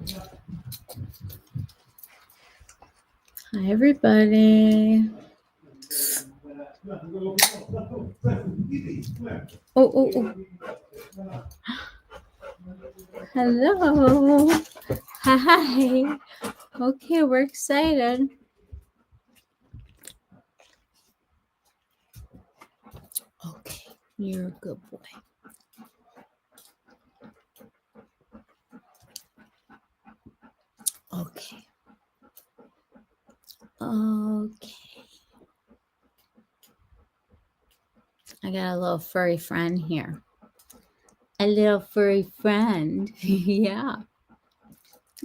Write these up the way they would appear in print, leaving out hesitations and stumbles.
Hi, everybody. Oh. Hello. Hi. Okay, we're excited. Okay, you're a good boy. Okay. I got a little furry friend here. A little furry friend. Yeah.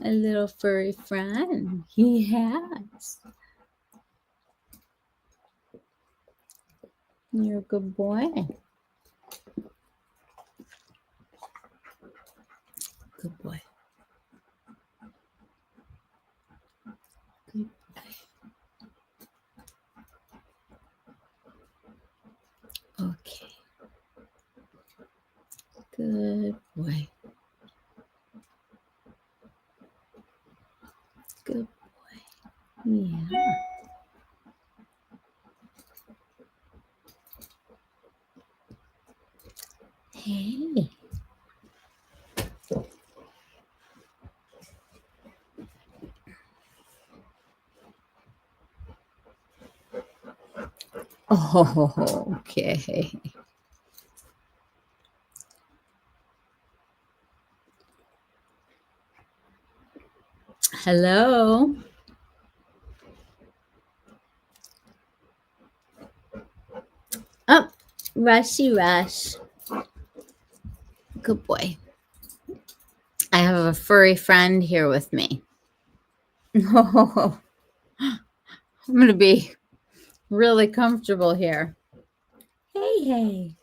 A little furry friend. He has. You're a good boy. Good boy. Good boy. Okay. Good boy. Good boy. Yeah. Hey. Oh, okay. Hello. Oh, Rushy Rush. Good boy. I have a furry friend here with me. Oh, I'm going to be really comfortable here. Hey.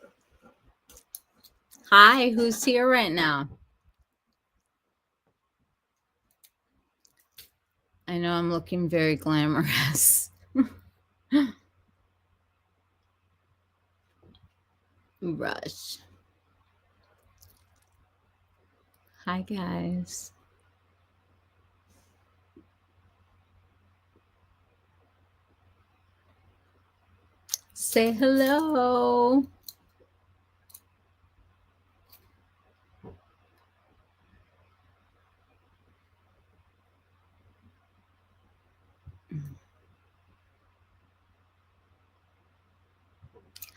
Hi, who's here right now? I know I'm looking very glamorous. Rush. Hi, guys. Say hello.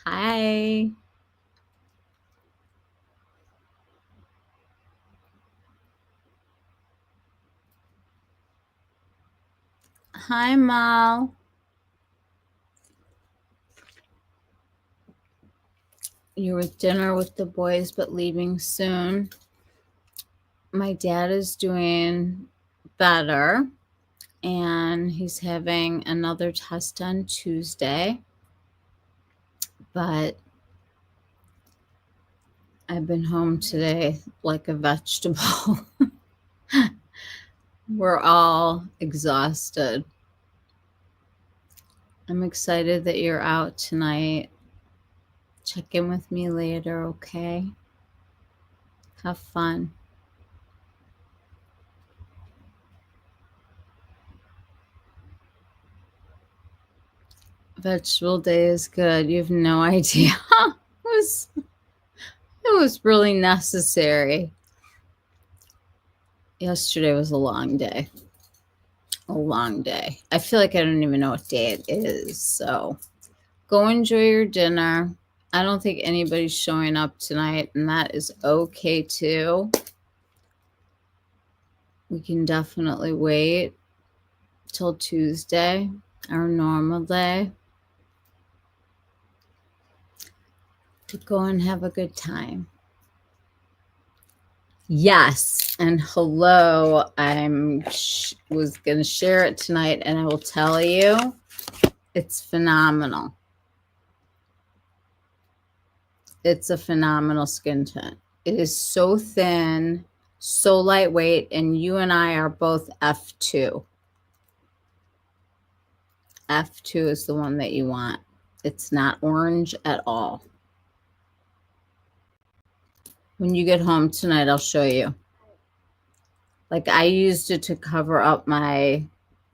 Hi. Hi, Mal. You're with dinner with the boys, but leaving soon. My dad is doing better, and he's having another test on Tuesday. But I've been home today like a vegetable. We're all exhausted. I'm excited that you're out tonight. Check in with me later, okay? Have fun. Vegetable day is good. You have no idea. It was really necessary. Yesterday was a long day. A long day. I feel like I don't even know what day it is. So go enjoy your dinner. I don't think anybody's showing up tonight, and that is okay too. We can definitely wait till Tuesday, our normal day, to go and have a good time. Yes, and hello. Was going to share it tonight, and I will tell you, it's phenomenal. It's a phenomenal skin tint. It is so thin, so lightweight, and you and I are both F2. F2 is the one that you want. It's not orange at all. When you get home tonight, I'll show you. Like I used it to cover up my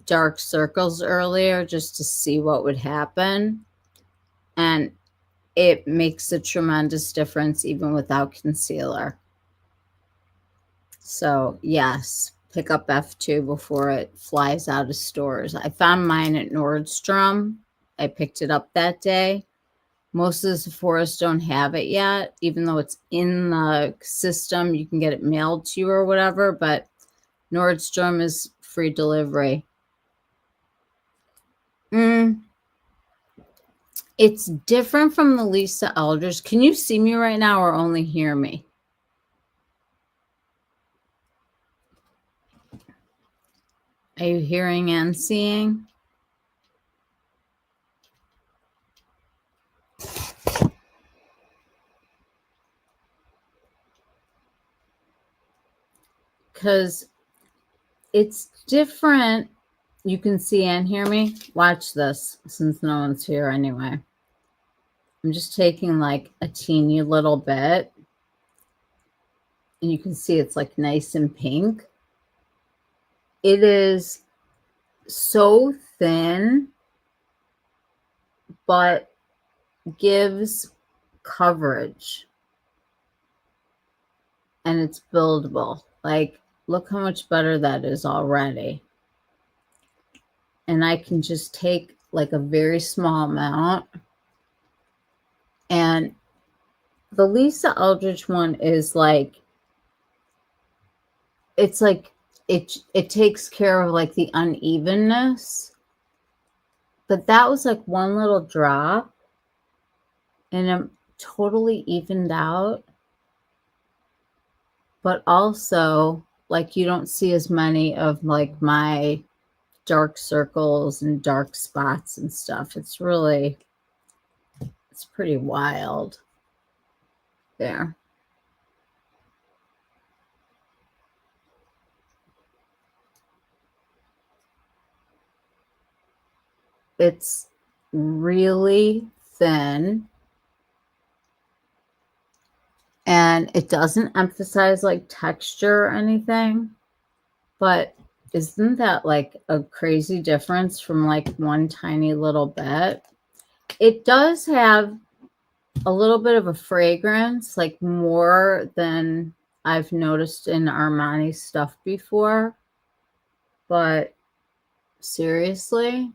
dark circles earlier just to see what would happen. And it makes a tremendous difference even without concealer. So yes, pick up F2 before it flies out of stores. I found mine at Nordstrom. I picked it up that day. Most of the Sephora's don't have it yet, even though it's in the system. You can get it mailed to you or whatever, but Nordstrom is free delivery. It's different from the Lisa Eldridge. Can you see me right now or only hear me? Are you hearing and seeing? Because it's different. You can see and hear me. Watch this, since no one's here anyway. I'm just taking like a teeny little bit. And you can see it's like nice and pink. It is so thin, but gives coverage. And it's buildable. Like, look how much better that is already. And I can just take like a very small amount. And the Lisa Eldridge one is like, it's like, it takes care of like the unevenness. But that was like one little drop. And I'm totally evened out. But also, like, you don't see as many of like my dark circles and dark spots and stuff. It's pretty wild there. It's really thin. And it doesn't emphasize like texture or anything. But isn't that like a crazy difference from like one tiny little bit? It does have a little bit of a fragrance, like more than I've noticed in Armani stuff before. But seriously,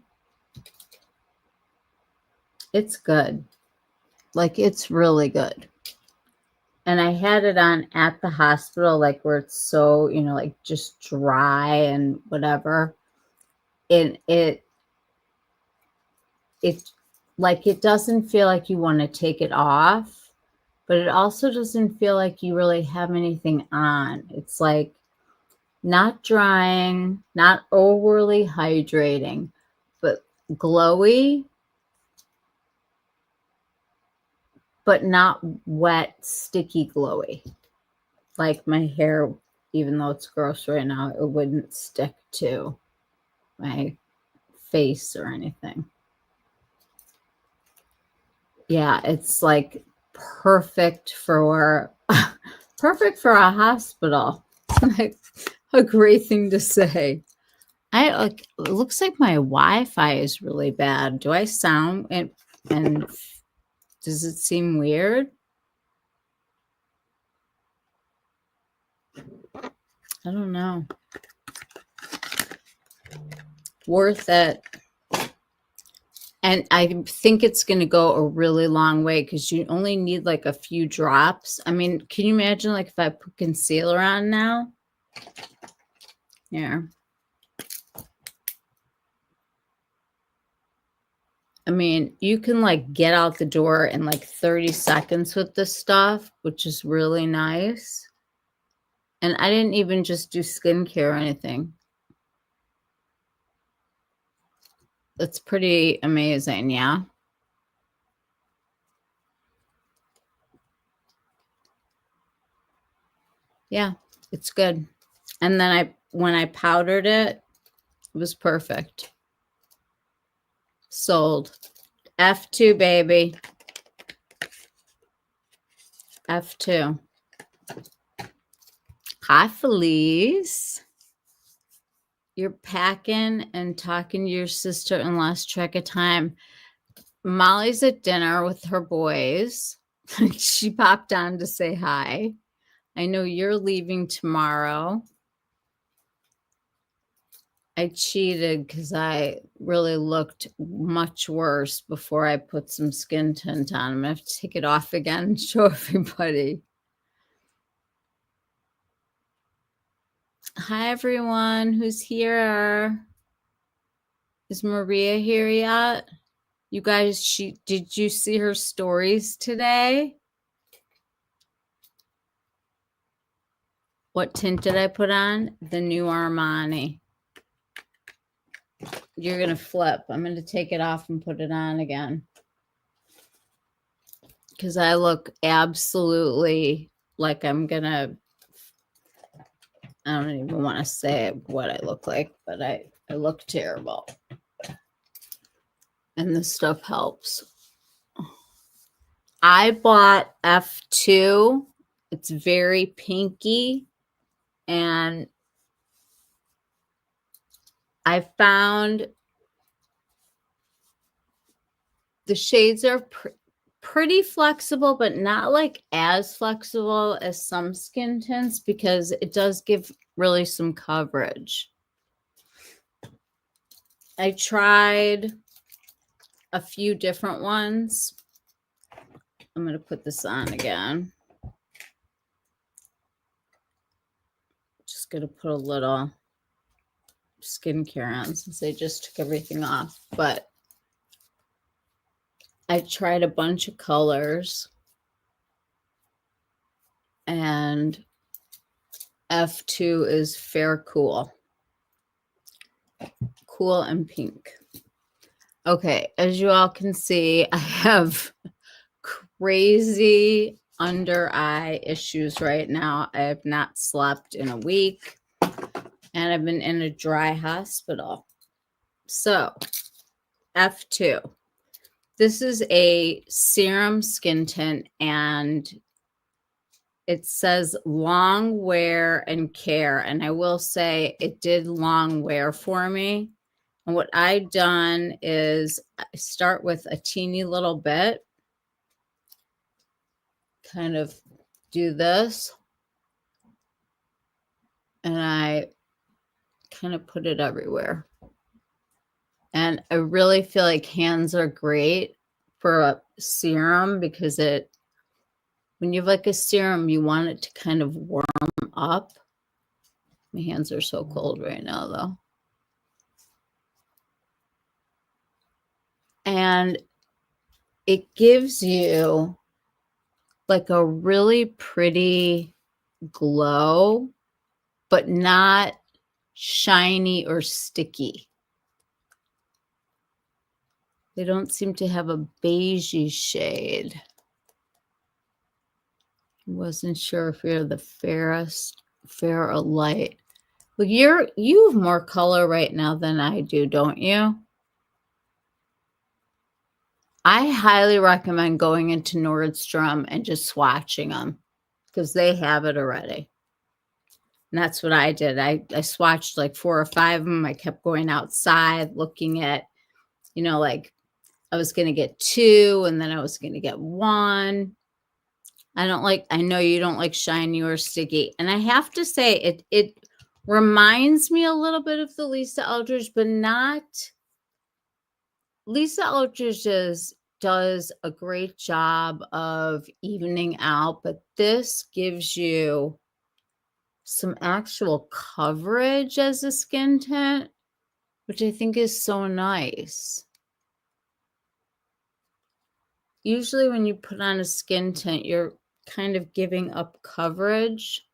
it's good. Like, it's really good. And I had it on at the hospital, like where it's so, you know, like just dry and whatever. And it like, it doesn't feel like you want to take it off, but it also doesn't feel like you really have anything on. It's like not drying, not overly hydrating, but glowy, but not wet, sticky glowy. Like my hair, even though it's gross right now, it wouldn't stick to my face or anything. Yeah, it's like perfect for perfect for a hospital. Like a great thing to say. It looks like my Wi-Fi is really bad. Do I sound and does it seem weird? I don't know. Worth it. And I think it's going to go a really long way because you only need like a few drops. I mean, can you imagine like if I put concealer on now? Yeah. I mean, you can like get out the door in like 30 seconds with this stuff, which is really nice. And I didn't even just do skincare or anything. It's pretty amazing, yeah. Yeah, it's good. And then when I powdered it, it was perfect. Sold. F2, baby. F2. Hi, Felice. you're packing and talking to your sister and lost track of time. Molly's at dinner with her boys. She popped on to say hi. I know you're leaving tomorrow. I cheated because I really looked much worse before I put some skin tint on. I'm going to have to take it off again and show everybody. Hi, everyone who's here. Is Maria here yet? You guys, did you see her stories today? What tint did I put on? The new Armani. You're going to flip. I'm going to take it off and put it on again. Because I look absolutely like I'm going to, I don't even want to say what I look like, but I look terrible. And this stuff helps. I bought F2. It's very pinky. And I found the shades are pretty flexible, but not like as flexible as some skin tints because it does give really some coverage. I tried a few different ones. I'm going to put this on again. Just going to put a little skincare on since I just took everything off. But I tried a bunch of colors. And F2 is fair cool. Cool and pink. Okay, as you all can see, I have crazy under eye issues right now. I have not slept in a week and I've been in a dry hospital. So, F2. This is a serum skin tint and it says long wear and care. And I will say it did long wear for me. And what I've done is I start with a teeny little bit. Kind of do this. And I kind of put it everywhere. And I really feel like hands are great for a serum because when you have like a serum, you want it to kind of warm up. My hands are so cold right now, though. And it gives you like a really pretty glow, but not shiny or sticky. They don't seem to have a beigey shade. Wasn't sure if you're the fair or light. Well, you have more color right now than I do, don't you? I highly recommend going into Nordstrom and just swatching them because they have it already. And that's what I did. I swatched like 4 or 5 of them. I kept going outside looking at, like I was going to get 2 and then I was going to get 1. I know you don't like shiny or sticky. And I have to say it reminds me a little bit of the Lisa Eldridge, but not. Lisa Eldridge does a great job of evening out, but this gives you some actual coverage as a skin tint, which I think is so nice. Usually when you put on a skin tint, you're kind of giving up coverage.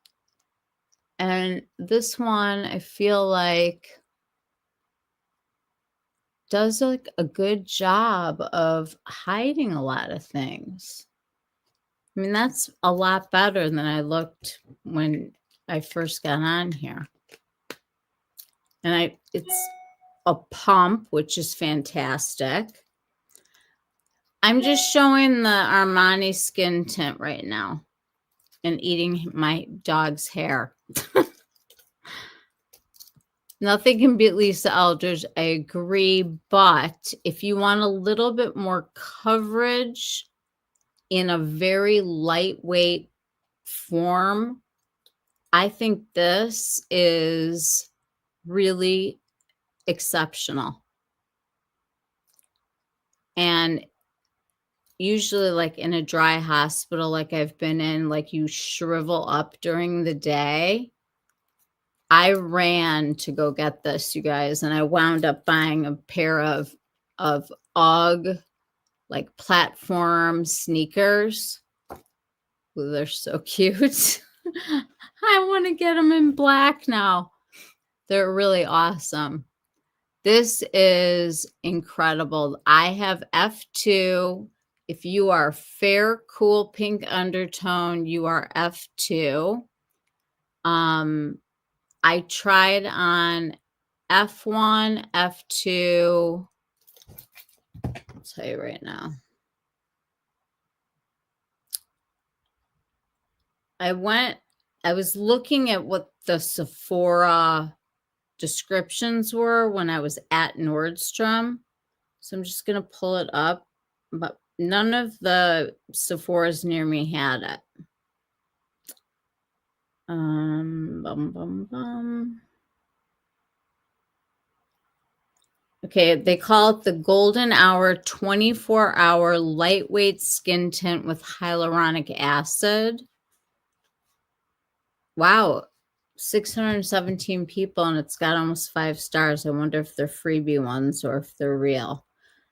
And this one, I feel like does like a good job of hiding a lot of things. I mean, that's a lot better than I looked when I first got on here. And it's a pump, which is fantastic. I'm just showing the Armani skin tint right now and eating my dog's hair. Nothing can beat Lisa Eldridge. I agree. But if you want a little bit more coverage in a very lightweight form, I think this is really exceptional. And usually, like in a dry hospital, like I've been in, like you shrivel up during the day. I ran to go get this, you guys, and I wound up buying a pair of UGG like platform sneakers. Ooh, they're so cute. I want to get them in black now. They're really awesome. This is incredible. I have F2. If you are fair, cool, pink undertone, you are F2. I tried on F1, F2. I'll tell you right now. I was looking at what the Sephora descriptions were when I was at Nordstrom. So I'm just going to pull it up, but none of the Sephoras near me had it. Okay, they call it the Golden Hour 24-hour lightweight skin tint with hyaluronic acid. Wow, 617 people, and it's got almost 5 stars. I wonder if they're freebie ones or if they're real.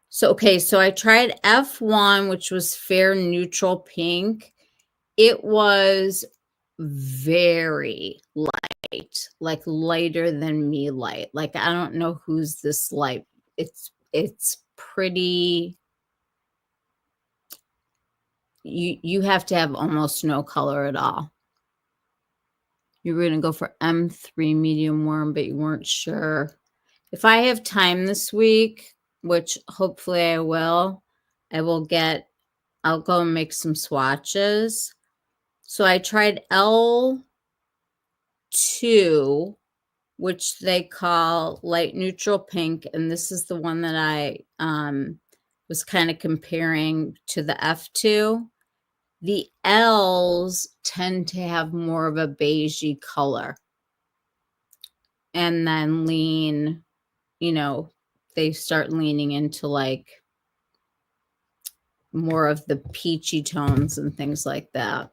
So, okay, so I tried F1, which was fair neutral pink. It was very light, like lighter than me light. Like, I don't know who's this light. It's pretty. You have to have almost no color at all. You were going to go for M3 medium warm, but you weren't sure. If I have time this week, which hopefully I will I'll go and make some swatches. So I tried L2, which they call light neutral pink. And this is the one that I was kind of comparing to the F2. The L's tend to have more of a beigey color. And then they start leaning into like more of the peachy tones and things like that.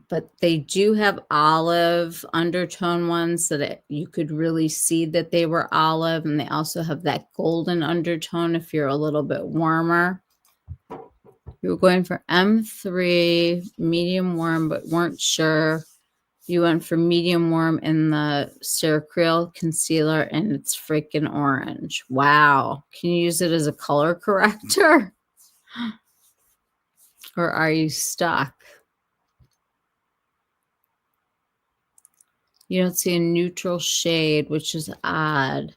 But they do have olive undertone ones that you could really see that they were olive, and they also have that golden undertone if you're a little bit warmer. You were going for M3 medium warm but weren't sure. You went for medium warm in the Ceracril concealer, and it's freaking orange. Wow. Can you use it as a color corrector? Or are you stuck? You don't see a neutral shade, which is odd.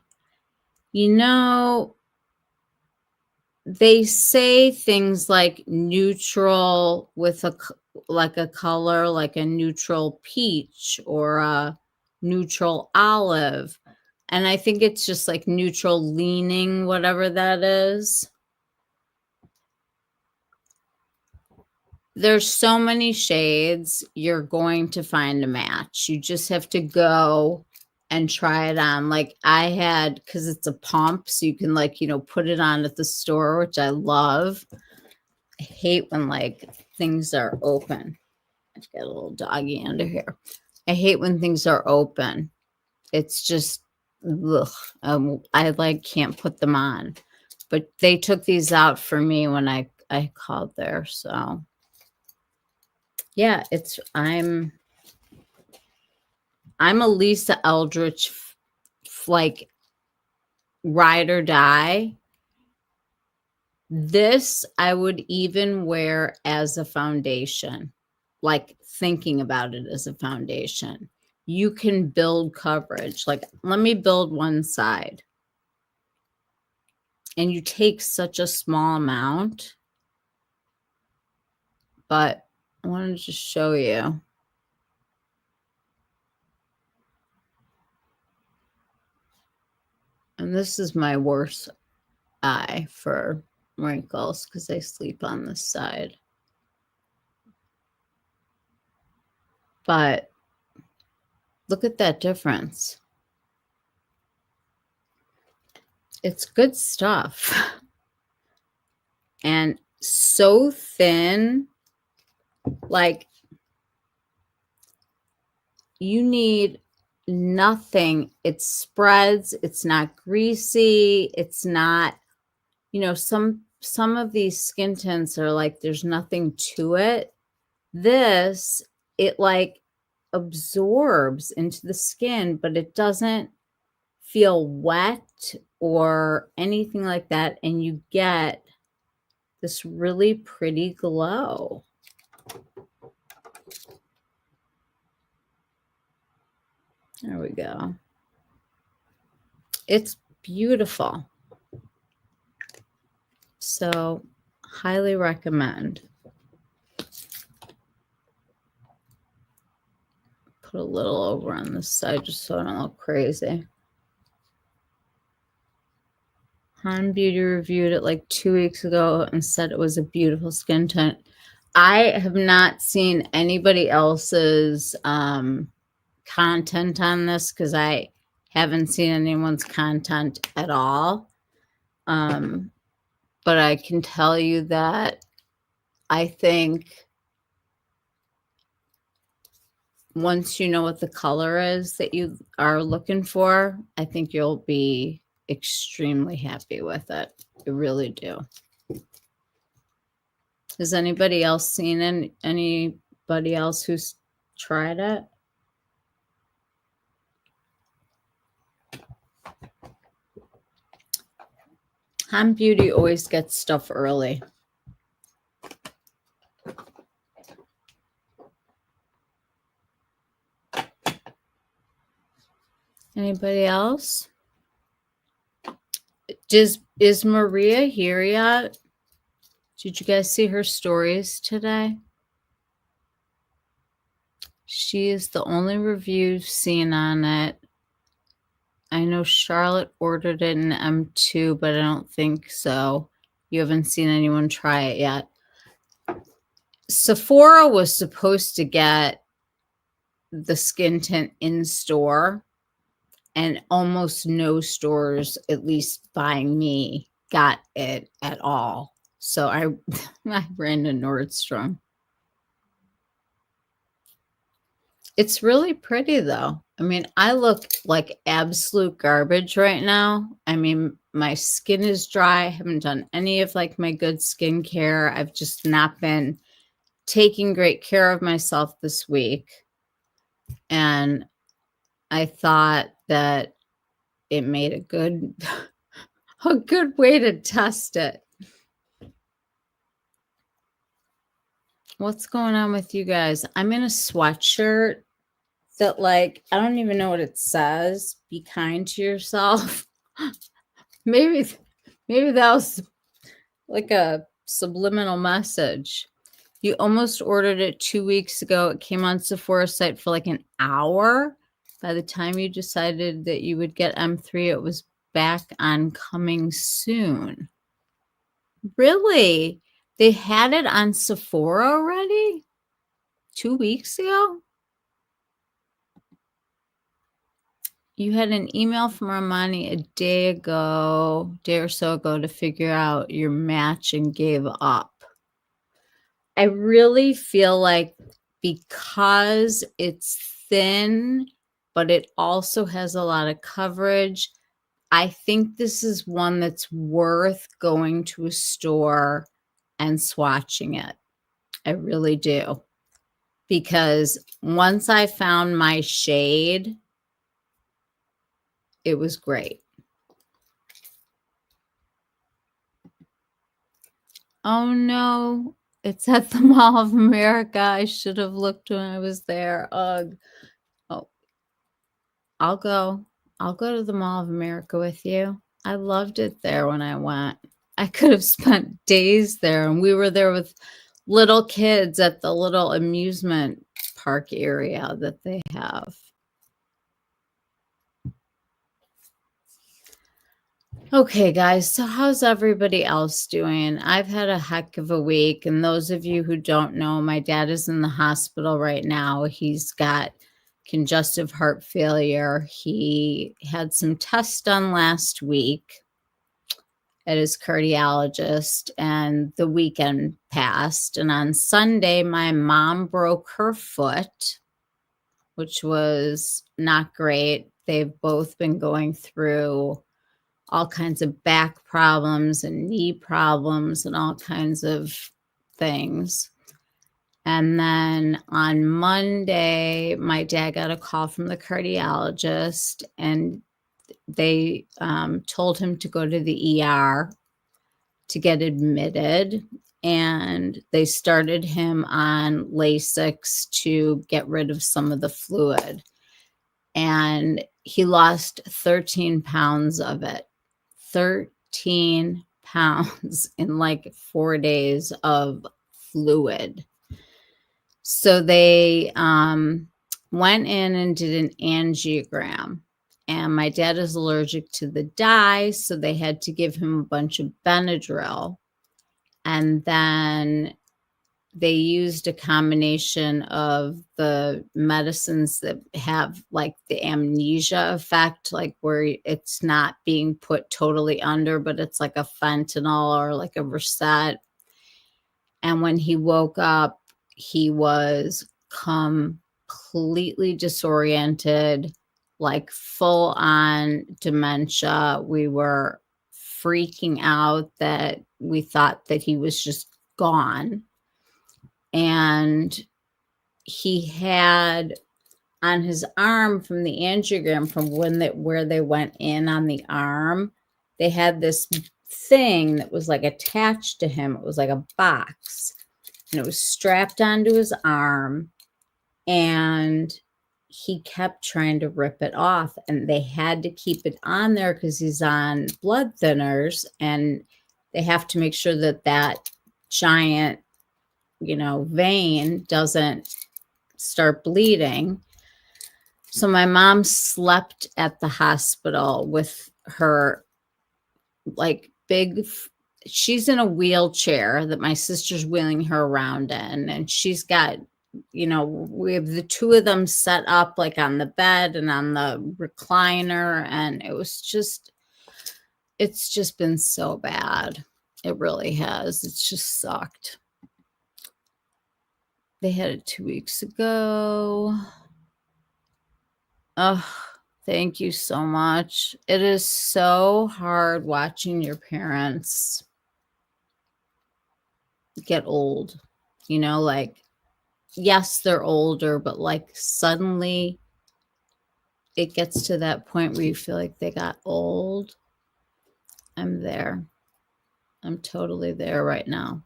They say things like neutral with a color, like a neutral peach or a neutral olive. And I think it's just like neutral leaning, whatever that is. There's so many shades, you're going to find a match. You just have to go and try it on. Like I had, because it's a pump, so you can put it on at the store, which I love. I hate when things are open. I've got a little doggy under here. I hate when things are open. It's just, ugh. I can't put them on. But they took these out for me when I called there, so. Yeah, I'm a Lisa Eldridge ride or die. This I would even wear as a foundation, thinking about it as a foundation. You can build coverage. Let me build one side. And you take such a small amount, but I wanted to show you. And this is my worst eye for wrinkles because I sleep on this side. But look at that difference. It's good stuff. And so thin, like you need nothing. It spreads. It's not greasy. It's not, you know, some of these skin tints are like there's nothing to it. This, it like absorbs into the skin, but it doesn't feel wet or anything like that. And you get this really pretty glow. There we go. It's beautiful. So, highly recommend. Put a little over on this side just so I don't look crazy. Han Beauty reviewed it like 2 weeks ago and said it was a beautiful skin tint. I have not seen anybody else's content on this because I haven't seen anyone's content at all. But I can tell you that I think once you know what the color is that you are looking for, I think you'll be extremely happy with it. I really do. Has anybody else seen anybody else who's tried it? Han Beauty always gets stuff early. Anybody else? Is Maria here yet? Did you guys see her stories today? She is the only review seen on it. I know Charlotte ordered it in M2, but I don't think so. You haven't seen anyone try it yet. Sephora was supposed to get the skin tint in store, and almost no stores, at least by me, got it at all. So I ran to Nordstrom. It's really pretty though. I mean, I look like absolute garbage right now. I mean, my skin is dry. I haven't done any of like my good skincare. I've just not been taking great care of myself this week. And I thought that it made a good way to test it. What's going on with you guys? I'm in a sweatshirt that, like, I don't even know what it says. Be kind to yourself. maybe that was like a subliminal message. You almost ordered it 2 weeks ago. It came on Sephora site for like an hour. By the time you decided that you would get M3, it was back on coming soon. Really? They had it on Sephora already? 2 weeks ago? You had an email from Armani a day or so ago to figure out your match and gave up. I really feel like because it's thin, but it also has a lot of coverage, I think this is one that's worth going to a store and swatching it. I really do. Because once I found my shade, it was great. Oh no, it's at the Mall of America. I should have looked when I was there. Ugh. Oh, I'll go to the Mall of America with you. I loved it there when I went. I could have spent days there, and we were there with little kids at the little amusement park area that they have. Okay, guys, so how's everybody else doing? I've had a heck of a week, and those of you who don't know, my dad is in the hospital right now. He's got congestive heart failure. He had some tests done last week at his cardiologist, and the weekend passed. And on Sunday, my mom broke her foot, which was not great. They've both been going through all kinds of back problems and knee problems and all kinds of things. And then on Monday, my dad got a call from the cardiologist, and they told him to go to the ER to get admitted. And they started him on Lasix to get rid of some of the fluid. And he lost 13 pounds of it. 13 pounds in like 4 days of fluid. So they went in and did an angiogram. And my dad is allergic to the dye, so they had to give him a bunch of Benadryl. And then they used a combination of the medicines that have like the amnesia effect, like where it's not being put totally under, but it's like a fentanyl or like a Versed. And when he woke up, he was completely disoriented, like full on dementia. We were freaking out that we thought that he was just gone. And he had on his arm from the angiogram, from where they went in on the arm, they had this thing that was like attached to him. It was like a box, and it was strapped onto his arm, and he kept trying to rip it off, and they had to keep it on there because he's on blood thinners, and they have to make sure that that giant vein doesn't start bleeding. So my mom slept at the hospital with her like she's in a wheelchair that my sister's wheeling her around in, and she's got, we have the two of them set up like on the bed and on the recliner, and it's just been so bad. It really has. It's just sucked. They had it 2 weeks ago. Oh, thank you so much. It is so hard watching your parents get old. Like, yes, they're older, but like suddenly it gets to that point where you feel like they got old. I'm there. I'm totally there right now.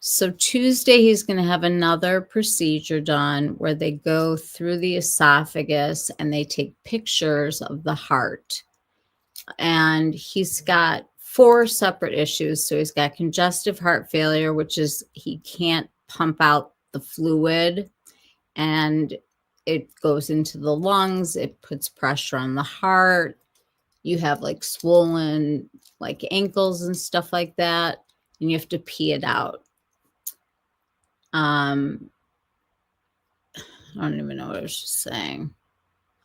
So Tuesday, he's going to have another procedure done where they go through the esophagus and they take pictures of the heart. And he's got 4 separate issues. So he's got congestive heart failure, which is he can't pump out the fluid, and it goes into the lungs. It puts pressure on the heart. You have like swollen like ankles and stuff like that, and you have to pee it out. I don't even know what I was just saying.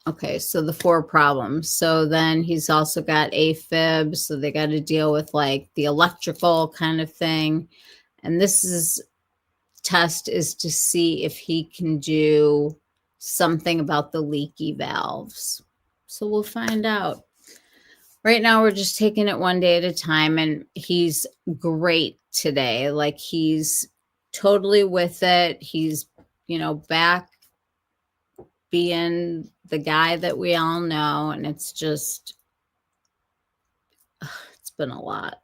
Okay, so the 4 problems. So then he's also got AFib, so they got to deal with like the electrical kind of thing. And this test is to see if he can do something about the leaky valves. So we'll find out. Right now, we're just taking it one day at a time, and he's great today. Like, he's totally with it. He's, back being the guy that we all know, and it's just, it's been a lot.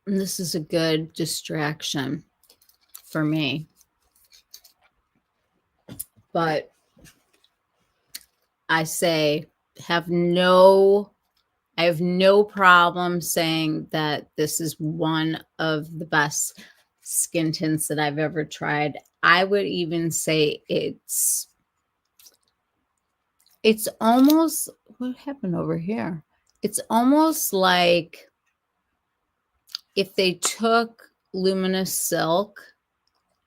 And this is a good distraction for me. But I say, I have no problem saying that this is one of the best skin tints that I've ever tried. I would even say it's It's almost, what happened over here? It's almost like if they took luminous silk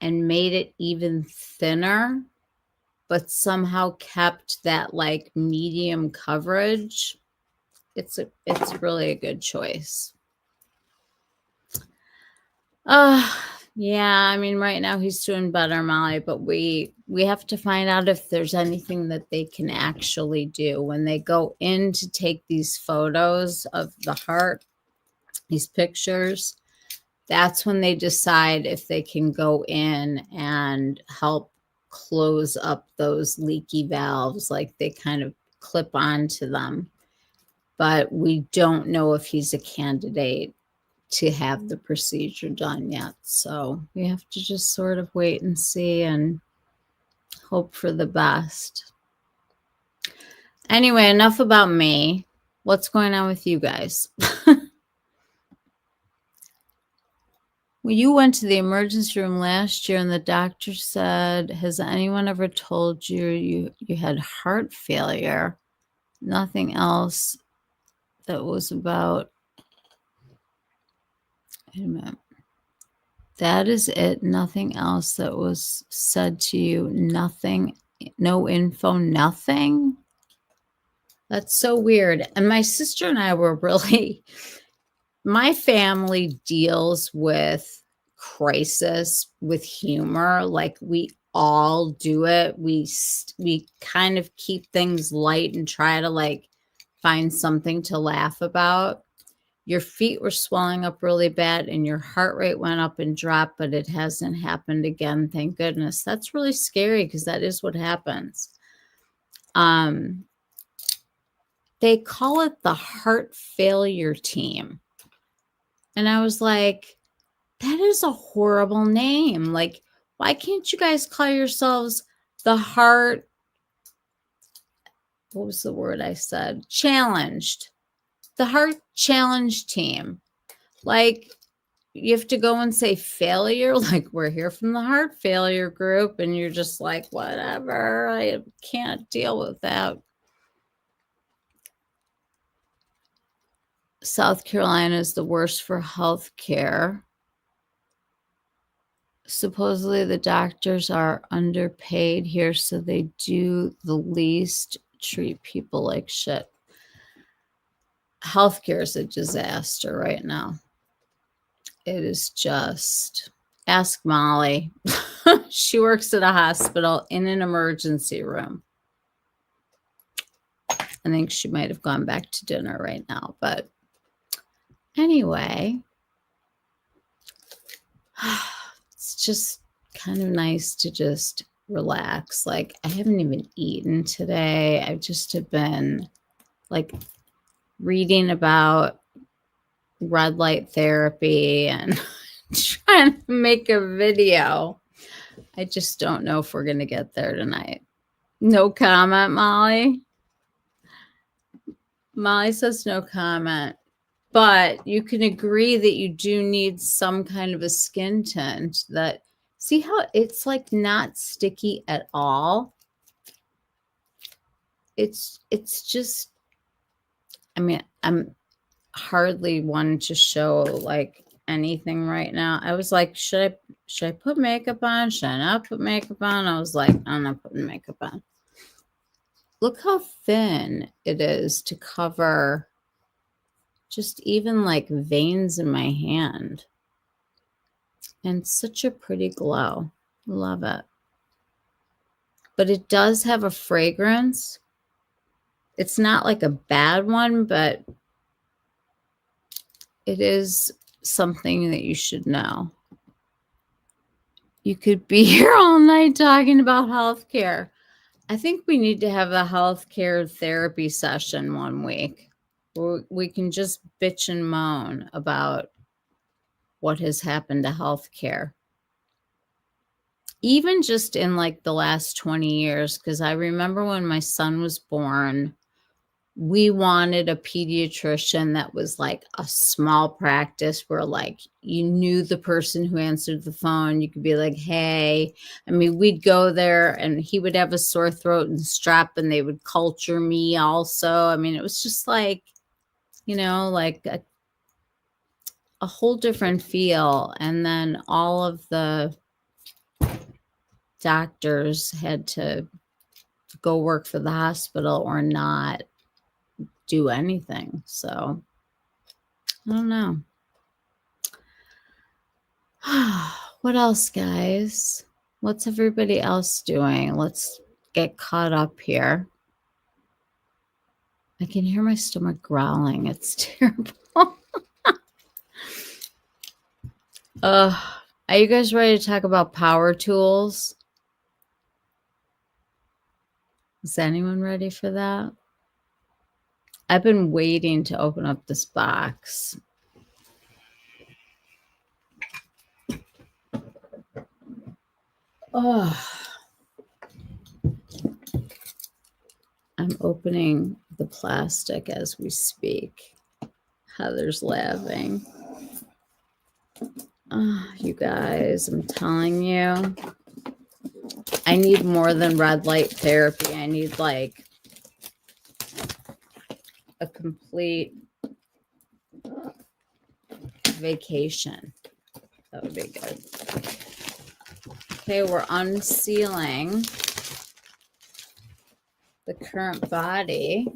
and made it even thinner, but somehow kept that like medium coverage. It's really a good choice. Yeah, I mean, right now he's doing better, Molly, but we have to find out if there's anything that they can actually do when they go in to take these photos of the heart, these pictures. That's when they decide if they can go in and help close up those leaky valves, like they kind of clip onto them. But we don't know if he's a candidate to have the procedure done yet. So we have to just sort of wait and see and hope for the best. Anyway, enough about me. What's going on with you guys? Well, you went to the emergency room last year and the doctor said, has anyone ever told you you had heart failure? Nothing else that was about, wait a minute. That is it. Nothing else that was said to you. Nothing, no info, nothing. That's so weird. And my sister and I were really, my family deals with crisis with humor. Like we all do it. We kind of keep things light and try to like find something to laugh about. Your feet were swelling up really bad and your heart rate went up and dropped, but it hasn't happened again. Thank goodness. That's really scary because that is what happens. They call it the heart failure team. And I was like, that is a horrible name. Like, why can't you guys call yourselves the heart, what was the word I said? Challenged. The heart challenge team. Like, you have to go and say failure, like we're here from the heart failure group, and you're just like, whatever, I can't deal with that. South Carolina is the worst for health care. Supposedly the doctors are underpaid here, so they do the least, treat people like shit. Healthcare is a disaster right now. It is just, ask Molly. She works at a hospital in an emergency room. I think she might have gone back to dinner right now. But anyway, it's just kind of nice to just relax. Like, I haven't even eaten today. I just have been like reading about red light therapy and trying to make a video. I just don't know if we're going to get there tonight. No comment, Molly. Molly says no comment. But you can agree that you do need some kind of a skin tint that, see how it's like not sticky at all? It's just, I mean, I'm hardly one to show like anything right now. I was like, should I put makeup on? Should I not put makeup on? I was like, I'm not putting makeup on. Look how thin it is to cover just even like veins in my hand. And such a pretty glow. Love it. But it does have a fragrance. It's not like a bad one, but it is something that you should know. You could be here all night talking about healthcare. I think we need to have a healthcare therapy session one week where we can just bitch and moan about what has happened to healthcare. Even just in like the last 20 years, because I remember when my son was born, we wanted a pediatrician that was like a small practice where like you knew the person who answered the phone. You could be like, hey, I mean, we'd go there and he would have a sore throat and strep and they would culture me also. I mean, it was just like, you know, like a whole different feel. And then all of the doctors had to go work for the hospital or not do anything. So I don't know. What else, guys? What's everybody else doing? Let's get caught up here. I can hear my stomach growling. It's terrible. Are you guys ready to talk about power tools? Is anyone ready for that? I've been waiting to open up this box. Oh, I'm opening the plastic as we speak. Heather's laughing. Oh, you guys, I'm telling you, I need more than red light therapy. I need like a complete vacation. That would be good. Okay, we're unsealing the CurrentBody.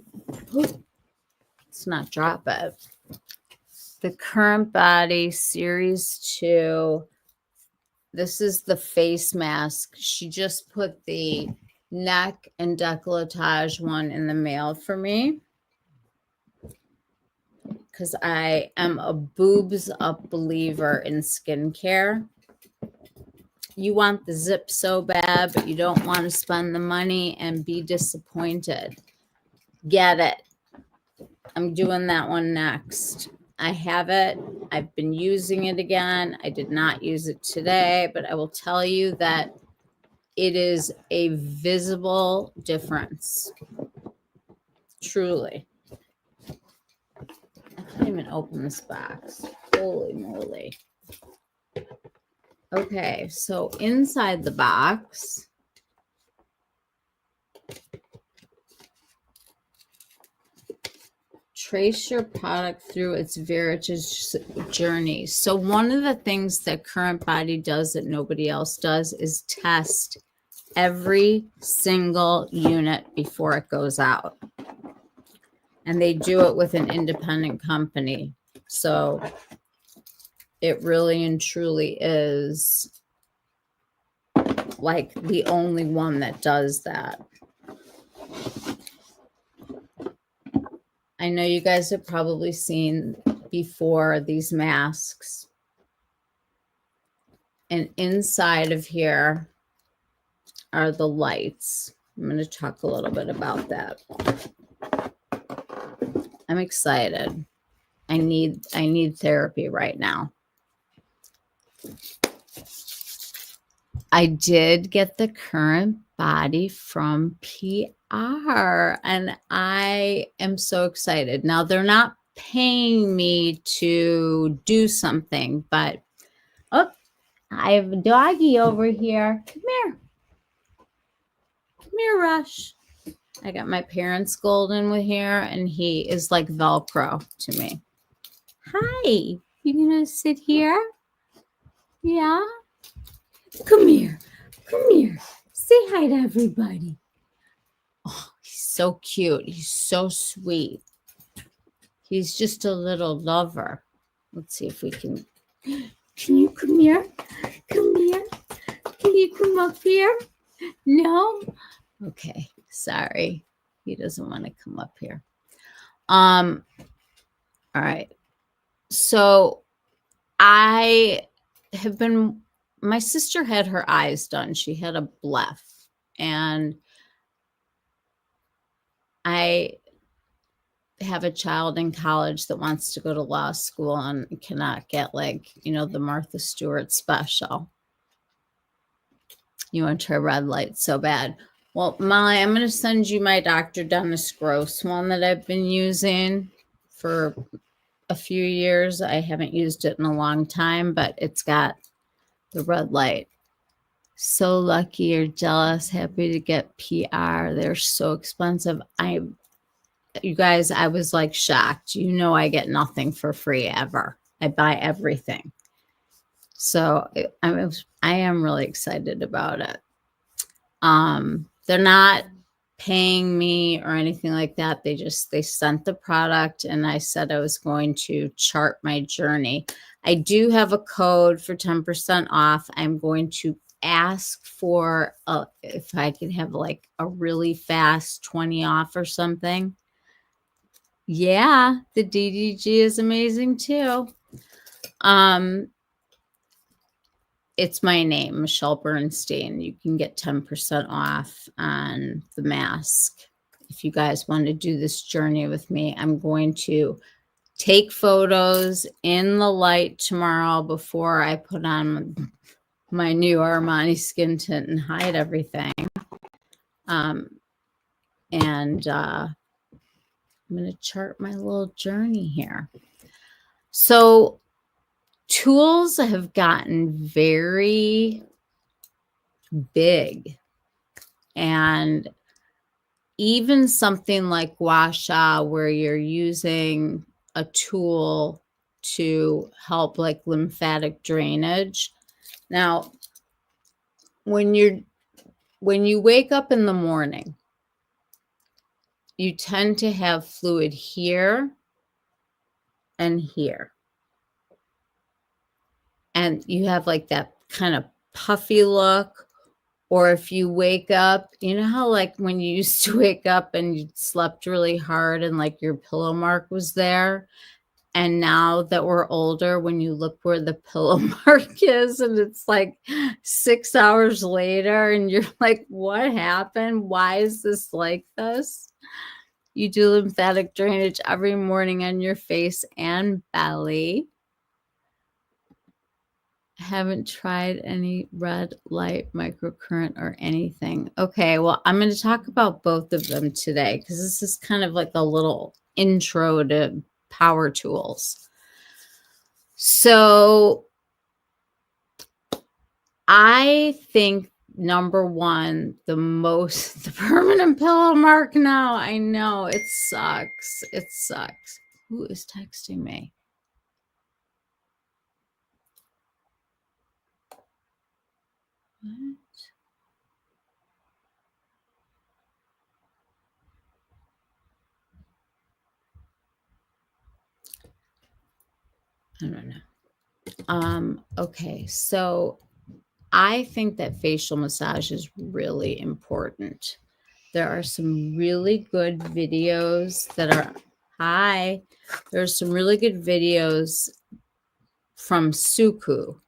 Let's not drop it. The CurrentBody Series 2. This is the face mask. She just put the neck and décolletage one in the mail for me because I am a boobs up believer in skincare. You want the ZIIP so bad, but you don't want to spend the money and be disappointed. Get it. I'm doing that one next. I have it. I've been using it again. I did not use it today, but I will tell you that it is a visible difference. Truly. I can't even open this box. Holy moly. Okay, so inside the box, trace your product through its various journeys. So one of the things that CurrentBody does that nobody else does is test every single unit before it goes out. And they do it with an independent company. So it really and truly is like the only one that does that. I know you guys have probably seen before these masks. And inside of here are the lights. I'm going to talk a little bit about that. I'm excited. I need therapy right now. I did get the CurrentBody from PR and I am so excited. Now they're not paying me to do something, but oh, I have a doggy over here. Come here. Come here, Rush. I got my parents' golden with here and he is like Velcro to me. Hi, you gonna sit here? Yeah? Come here. Come here. Say hi to everybody. Oh, he's so cute. He's so sweet. He's just a little lover. Let's see if we can. Can you come here? Come here. Can you come up here? No? Okay. Sorry. He doesn't want to come up here. All right. So I have been, my sister had her eyes done. She had a bleph. And I have a child in college that wants to go to law school and cannot get like, you know, the Martha Stewart special. You want to try red light so bad. Well, Molly, I'm going to send you my Dr. Dennis Gross one that I've been using for a few years. I haven't used it in a long time, but it's got the red light. So lucky or jealous, happy to get PR. They're so expensive. You guys, I was like shocked. You know, I get nothing for free ever. I buy everything. So I am really excited about it. They're not paying me or anything like that. They sent the product and I said I was going to chart my journey. I do have a code for 10% off. I'm going to ask for if I could have like a really fast 20 off or something. Yeah, the DDG is amazing too. It's my name, Michelle Bernstein. You can get 10% off on the mask. If you guys want to do this journey with me, I'm going to take photos in the light tomorrow before I put on my new Armani skin tint and hide everything. I'm going to chart my little journey here. So tools have gotten very big, and even something like gua sha, where you're using a tool to help like lymphatic drainage. Now, when you wake up in the morning, you tend to have fluid here and here. And you have like that kind of puffy look. Or if you wake up, you know how like when you used to wake up and you slept really hard and like your pillow mark was there? And now that we're older, when you look where the pillow mark is and it's like 6 hours later and you're like, what happened? Why is this like this? You do lymphatic drainage every morning on your face and belly. Haven't tried any red light microcurrent or anything. Okay, well, I'm going to talk about both of them today because this is kind of like a little intro to power tools. So I think number one, the permanent pillow mark now. I know it sucks. It sucks. Who is texting me? What? I don't know. Okay, so I think that facial massage is really important. There are some really good videos that are, there's some really good videos from Suku.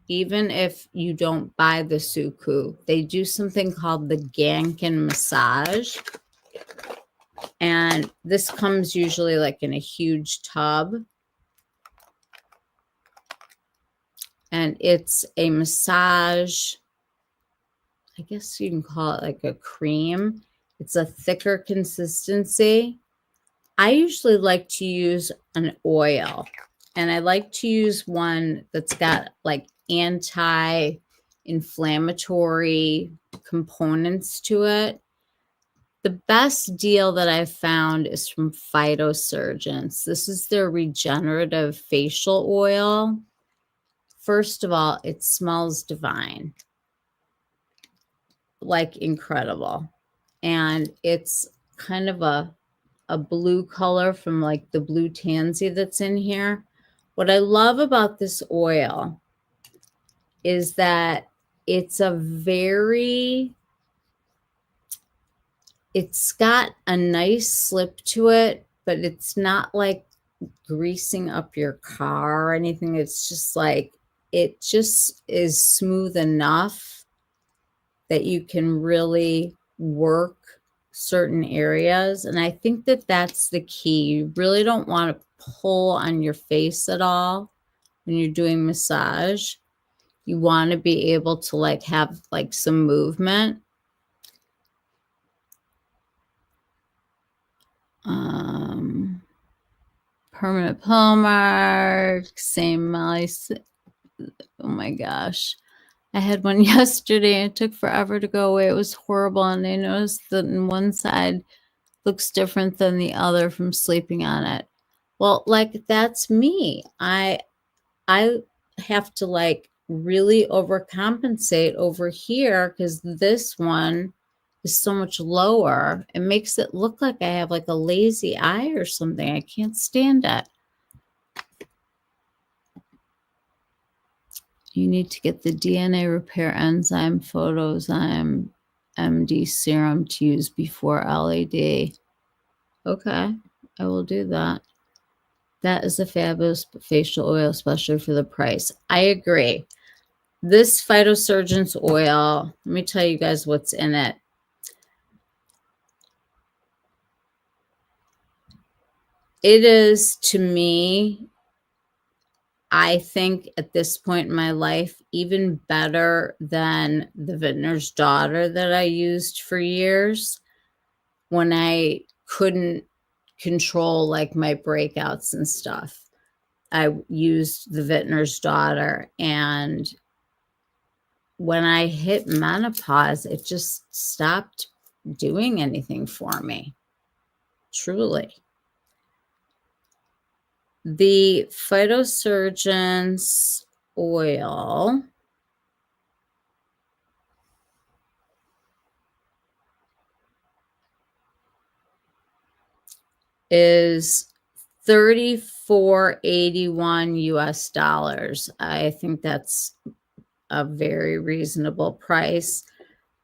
Even if you don't buy the Suku, they do something called the Gankin massage. And this comes usually like in a huge tub. And it's a massage, I guess you can call it like a cream. It's a thicker consistency. I usually like to use an oil, and I like to use one that's got like anti-inflammatory components to it. The best deal that I've found is from Phytosurgeons. This is their regenerative facial oil. First of all, it smells divine, like incredible. And it's kind of a blue color from like the blue tansy that's in here. What I love about this oil is that it's got a nice slip to it, but it's not like greasing up your car or anything. It's just like, it just is smooth enough that you can really work certain areas. And I think that that's the key. You really don't want to pull on your face at all when you're doing massage. You want to be able to like have like some movement. permanent pill mark, same Molly. Oh my gosh. I had one yesterday. It took forever to go away. It was horrible. And I noticed that in one side looks different than the other from sleeping on it. Well, like that's me. I have to like really overcompensate over here because this one is so much lower. It makes it look like I have like a lazy eye or something. I can't stand it. You need to get the DNA repair enzyme photozyme MD serum to use before LED. Okay, I will do that. That is a fabulous facial oil, especially for the price. I agree. This Phytosurgeon's oil, let me tell you guys what's in it. It is, to me, I think at this point in my life, even better than the Vintner's Daughter that I used for years when I couldn't control like my breakouts and stuff. I used the Vintner's Daughter, and when I hit menopause, it just stopped doing anything for me. Truly. The Phytosurgeon's oil is $34.81 US. I think that's a very reasonable price.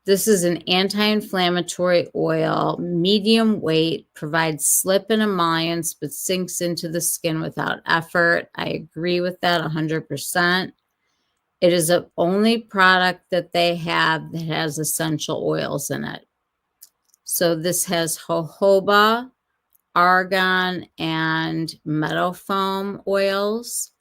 This is an anti-inflammatory oil, medium weight, provides slip and emollients, but sinks into the skin without effort. I agree with that 100%. It is the only product that they have that has essential oils in it. So this has jojoba, argan, and meadow foam oils.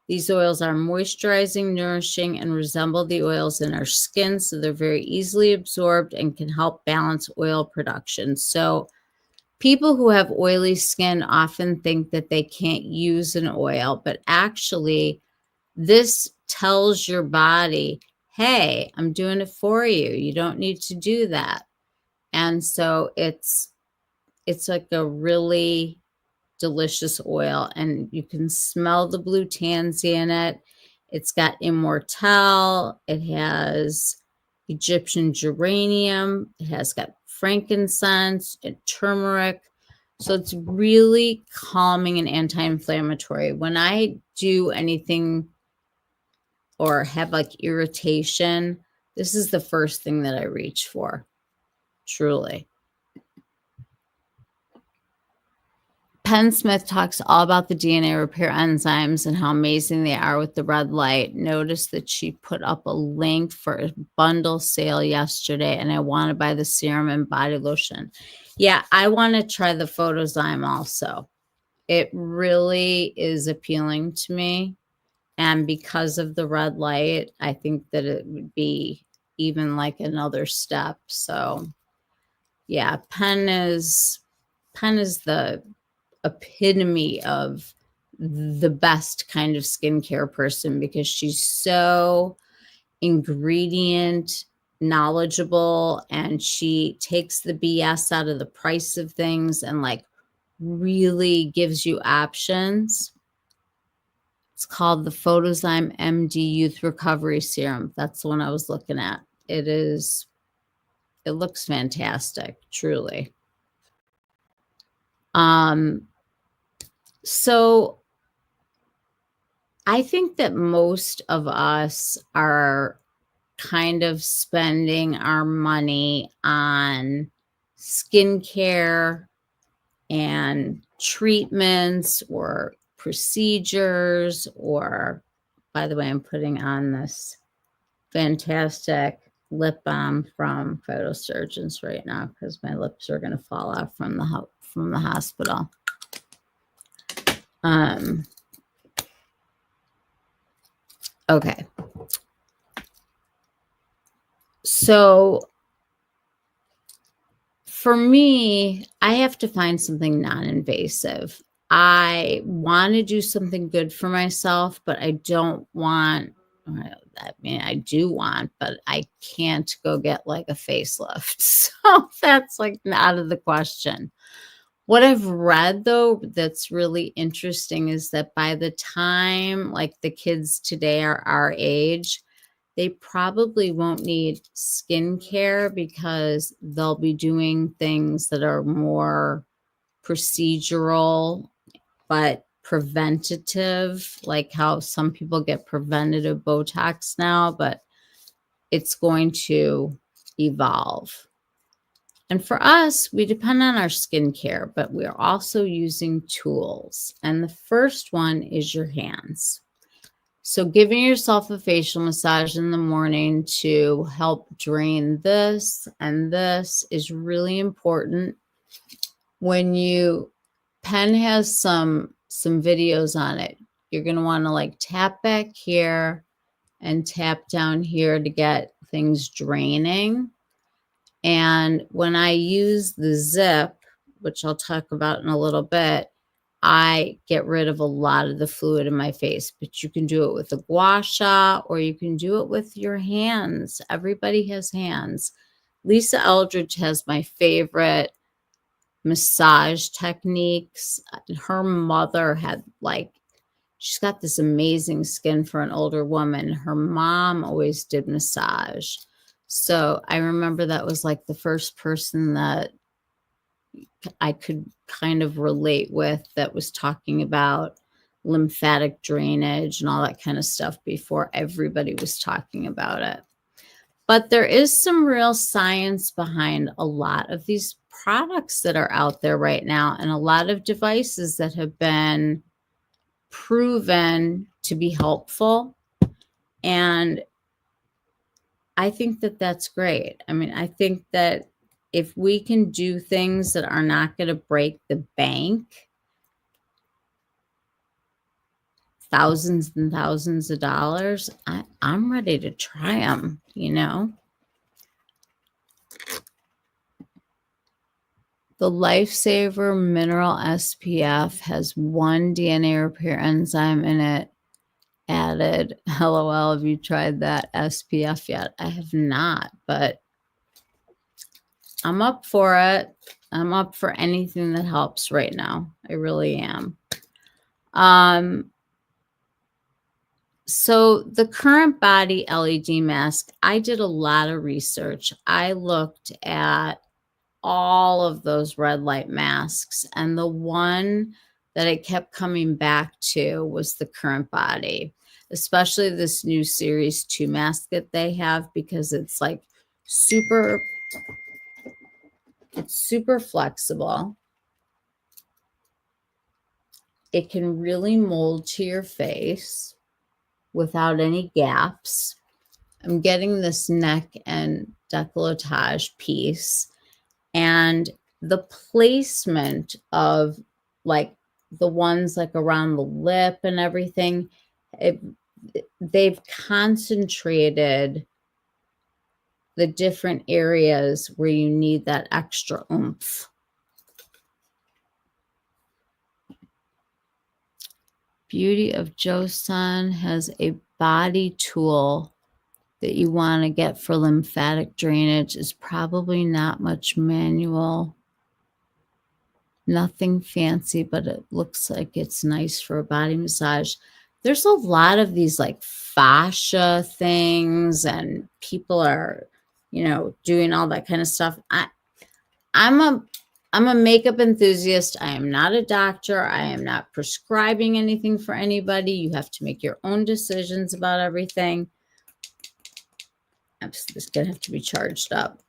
These oils are moisturizing, nourishing, and resemble the oils in our skin, so they're very easily absorbed and can help balance oil production. So people who have oily skin often think that they can't use an oil, but actually this tells your body, hey, I'm doing it for you. You don't need to do that. And so it's like a really delicious oil, and you can smell the blue tansy in it. It's got immortelle. It has Egyptian geranium. It has got frankincense and turmeric. So it's really calming and anti-inflammatory. When I do anything or have like irritation, this is the first thing that I reach for, truly. Penn Smith talks all about the DNA repair enzymes and how amazing they are with the red light. Notice that she put up a link for a bundle sale yesterday, and I want to buy the serum and body lotion. Yeah, I want to try the Photozyme also. It really is appealing to me. And because of the red light, I think that it would be even like another step. So yeah, Penn is the epitome of the best kind of skincare person, because she's so ingredient knowledgeable, and she takes the BS out of the price of things and like really gives you options. It's called the Photozyme MD Youth Recovery Serum. That's the one I was looking at. It looks fantastic, truly. So I think that most of us are kind of spending our money on skincare and treatments or procedures, or, by the way, I'm putting on this fantastic lip balm from Phytosurgeons right now because my lips are going to fall off from the hospital. Okay. So for me, I have to find something non-invasive. I want to do something good for myself, but I don't want, I mean, I do want, but I can't go get like a facelift. So that's like out of the question. What I've read though, that's really interesting is that by the time like the kids today are our age, they probably won't need skincare because they'll be doing things that are more procedural but preventative, like how some people get preventative Botox now, but it's going to evolve. And for us, we depend on our skincare, but we're also using tools. And the first one is your hands. So giving yourself a facial massage in the morning to help drain this and this is really important. When you, Pen has some videos on it. You're going to want to like tap back here and tap down here to get things draining. And when I use the ZIIP, which I'll talk about in a little bit, I get rid of a lot of the fluid in my face. But you can do it with a gua sha or you can do it with your hands. Everybody has hands. Lisa Eldridge has my favorite massage techniques. Her mother had like, she's got this amazing skin for an older woman. Her mom always did massage. So I remember that was like the first person that I could kind of relate with that was talking about lymphatic drainage and all that kind of stuff before everybody was talking about it. But there is some real science behind a lot of these products that are out there right now and a lot of devices that have been proven to be helpful. And I think that that's great. I mean, I think that if we can do things that are not going to break the bank, thousands and thousands of dollars, I'm ready to try them, you know. The Lifesaver Mineral SPF has 1 DNA repair enzyme in it added. LOL, have you tried that SPF yet? I have not, but I'm up for it. I'm up for anything that helps right now. I really am. So the CurrentBody LED mask, I did a lot of research. I looked at all of those red light masks, and the one that I kept coming back to was the CurrentBody, especially this new Series 2 mask that they have, because it's like super flexible. It can really mold to your face without any gaps. I'm getting this neck and décolletage piece, and the placement of like the ones like around the lip and everything, they've concentrated the different areas where you need that extra oomph. Beauty of Joseon has a body tool that you want to get for lymphatic drainage. Is probably not much manual. Nothing fancy, but it looks like it's nice for a body massage. There's a lot of these like fascia things, and people are, you know, doing all that kind of stuff. I'm a makeup enthusiast. I am not a doctor. I am not prescribing anything for anybody. You have to make your own decisions about everything. I'm just gonna have to be charged up.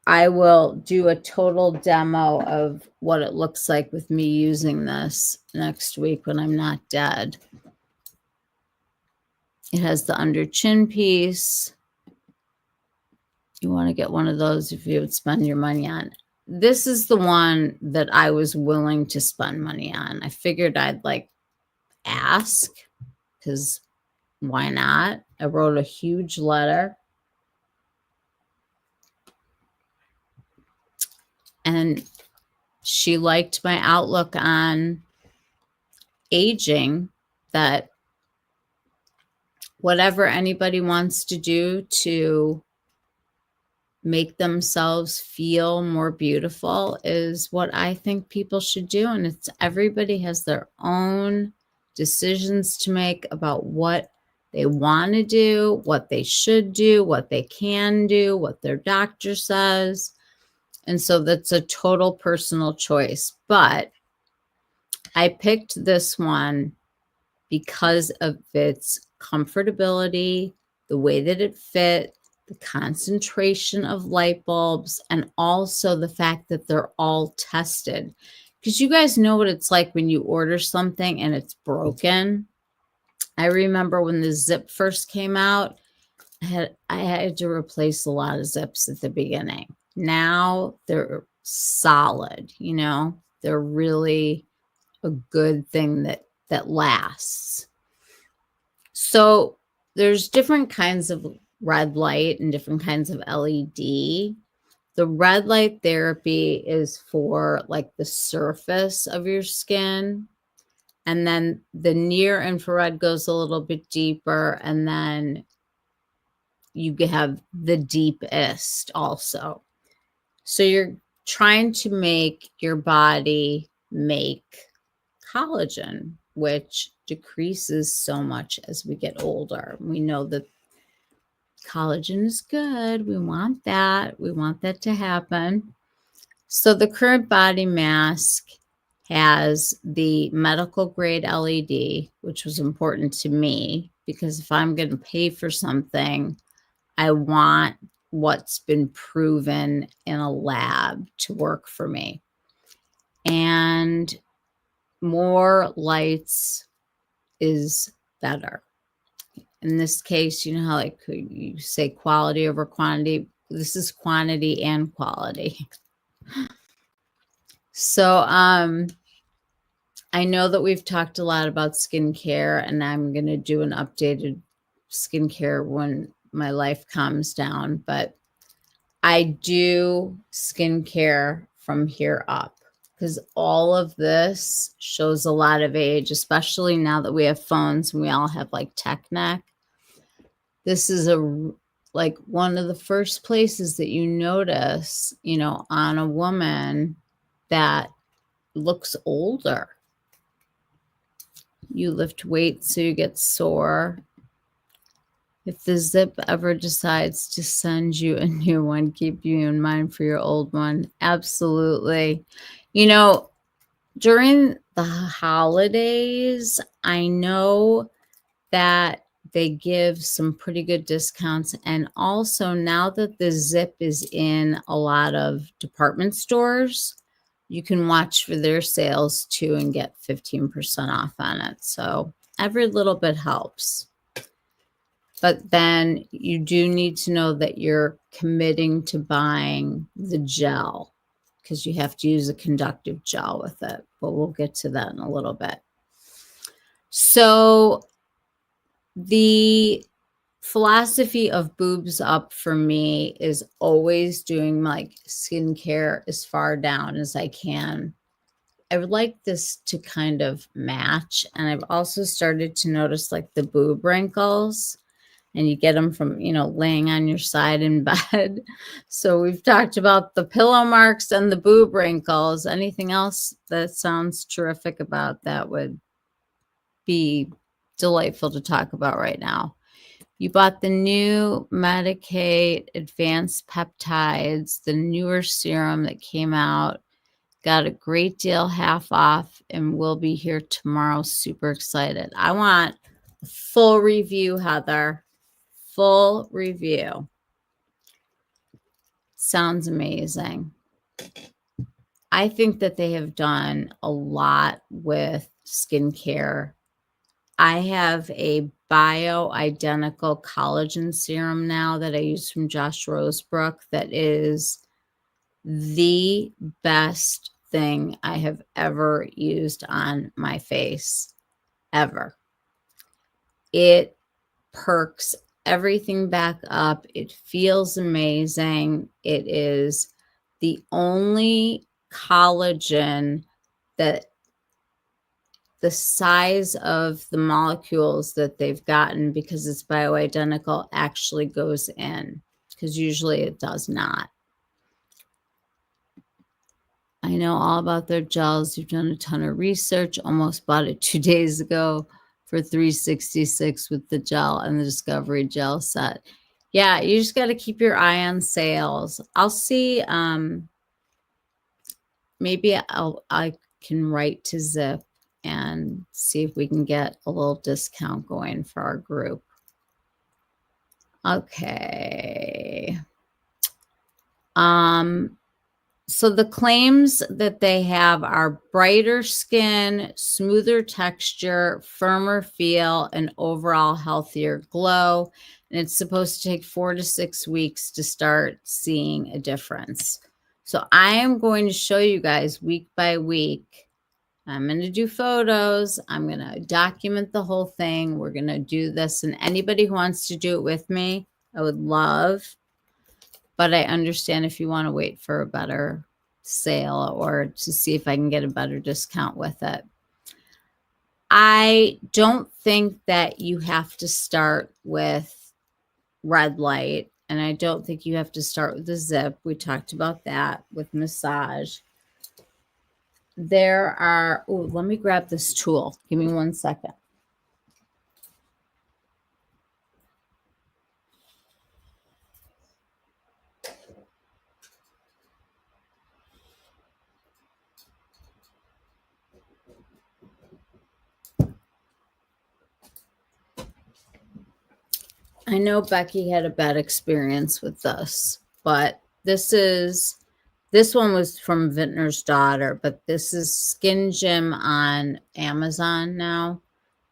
I will do a total demo of what it looks like with me using this next week when I'm not dead. It has the under chin piece. You want to get one of those if you would spend your money on. This is the one that I was willing to spend money on. I figured I'd like ask, because why not? I wrote a huge letter. And she liked my outlook on aging, that whatever anybody wants to do to make themselves feel more beautiful is what I think people should do. And it's everybody has their own decisions to make about what they want to do, what they should do, what they can do, what their doctor says. And so that's a total personal choice. But I picked this one because of its comfortability, the way that it fit, the concentration of light bulbs, and also the fact that they're all tested. Because you guys know what it's like when you order something and it's broken. I remember when the ZIIP first came out, I had to replace a lot of ZIIPs at the beginning. Now they're solid, you know, they're really a good thing that lasts. So there's different kinds of red light and different kinds of LED. The red light therapy is for like the surface of your skin. And then the near infrared goes a little bit deeper. And then you have the deepest also. So you're trying to make your body make collagen, which decreases so much as we get older. We know that collagen is good. We want that. We want that to happen. So the CurrentBody mask has the medical grade LED, which was important to me because if I'm going to pay for something, I want what's been proven in a lab to work for me. And more lights is better. In this case, you know how like you say quality over quantity. This is quantity and quality. So I know that we've talked a lot about skincare, and I'm going to do an updated skincare when my life calms down, but I do skincare from here up because all of this shows a lot of age, especially now that we have phones and we all have like tech neck. This is like one of the first places that you notice, you know, on a woman that looks older. You lift weights so you get sore. If the ZIIP ever decides to send you a new one, keep you in mind for your old one. Absolutely. You know, during the holidays, I know that they give some pretty good discounts. And also now that the ZIIP is in a lot of department stores, you can watch for their sales too and get 15% off on it. So every little bit helps. But then you do need to know that you're committing to buying the gel because you have to use a conductive gel with it. But we'll get to that in a little bit. So the philosophy of boobs up for me is always doing like skincare as far down as I can. I would like this to kind of match. And I've also started to notice like the boob wrinkles. And you get them from, you know, laying on your side in bed. So we've talked about the pillow marks and the boob wrinkles. Anything else that sounds terrific about that would be delightful to talk about right now. You bought the new Medicaid Advanced Peptides, the newer serum that came out. Got a great deal, half off, and we'll be here tomorrow. Super excited. I want a full review, Heather. Full review. Sounds amazing. I think that they have done a lot with skincare. I have a bioidentical collagen serum now that I use from Josh Rosebrook that is the best thing I have ever used on my face, ever. It perks everything back up. It feels amazing. It is the only collagen that the size of the molecules that they've gotten, because it's bioidentical, actually goes in, because usually it does not. I know all about their gels. You've done a ton of research. Almost bought it 2 days ago for $366 with the gel and the Discovery gel set. Yeah, you just got to keep your eye on sales. I'll see. Maybe I can write to ZIIP and see if we can get a little discount going for our group. Okay. So the claims that they have are brighter skin, smoother texture, firmer feel, and overall healthier glow. And it's supposed to take 4 to 6 weeks to start seeing a difference. So I am going to show you guys week by week. I'm going to do photos. I'm going to document the whole thing. We're going to do this. And anybody who wants to do it with me, I would love. But I understand if you want to wait for a better sale or to see if I can get a better discount with it. I don't think that you have to start with red light. And I don't think you have to start with the ZIIP. We talked about that with massage. There are, oh, let me grab this tool. Give me 1 second. I know Becky had a bad experience with this, but this one was from Vintner's Daughter, but this is Skin Gym on Amazon now.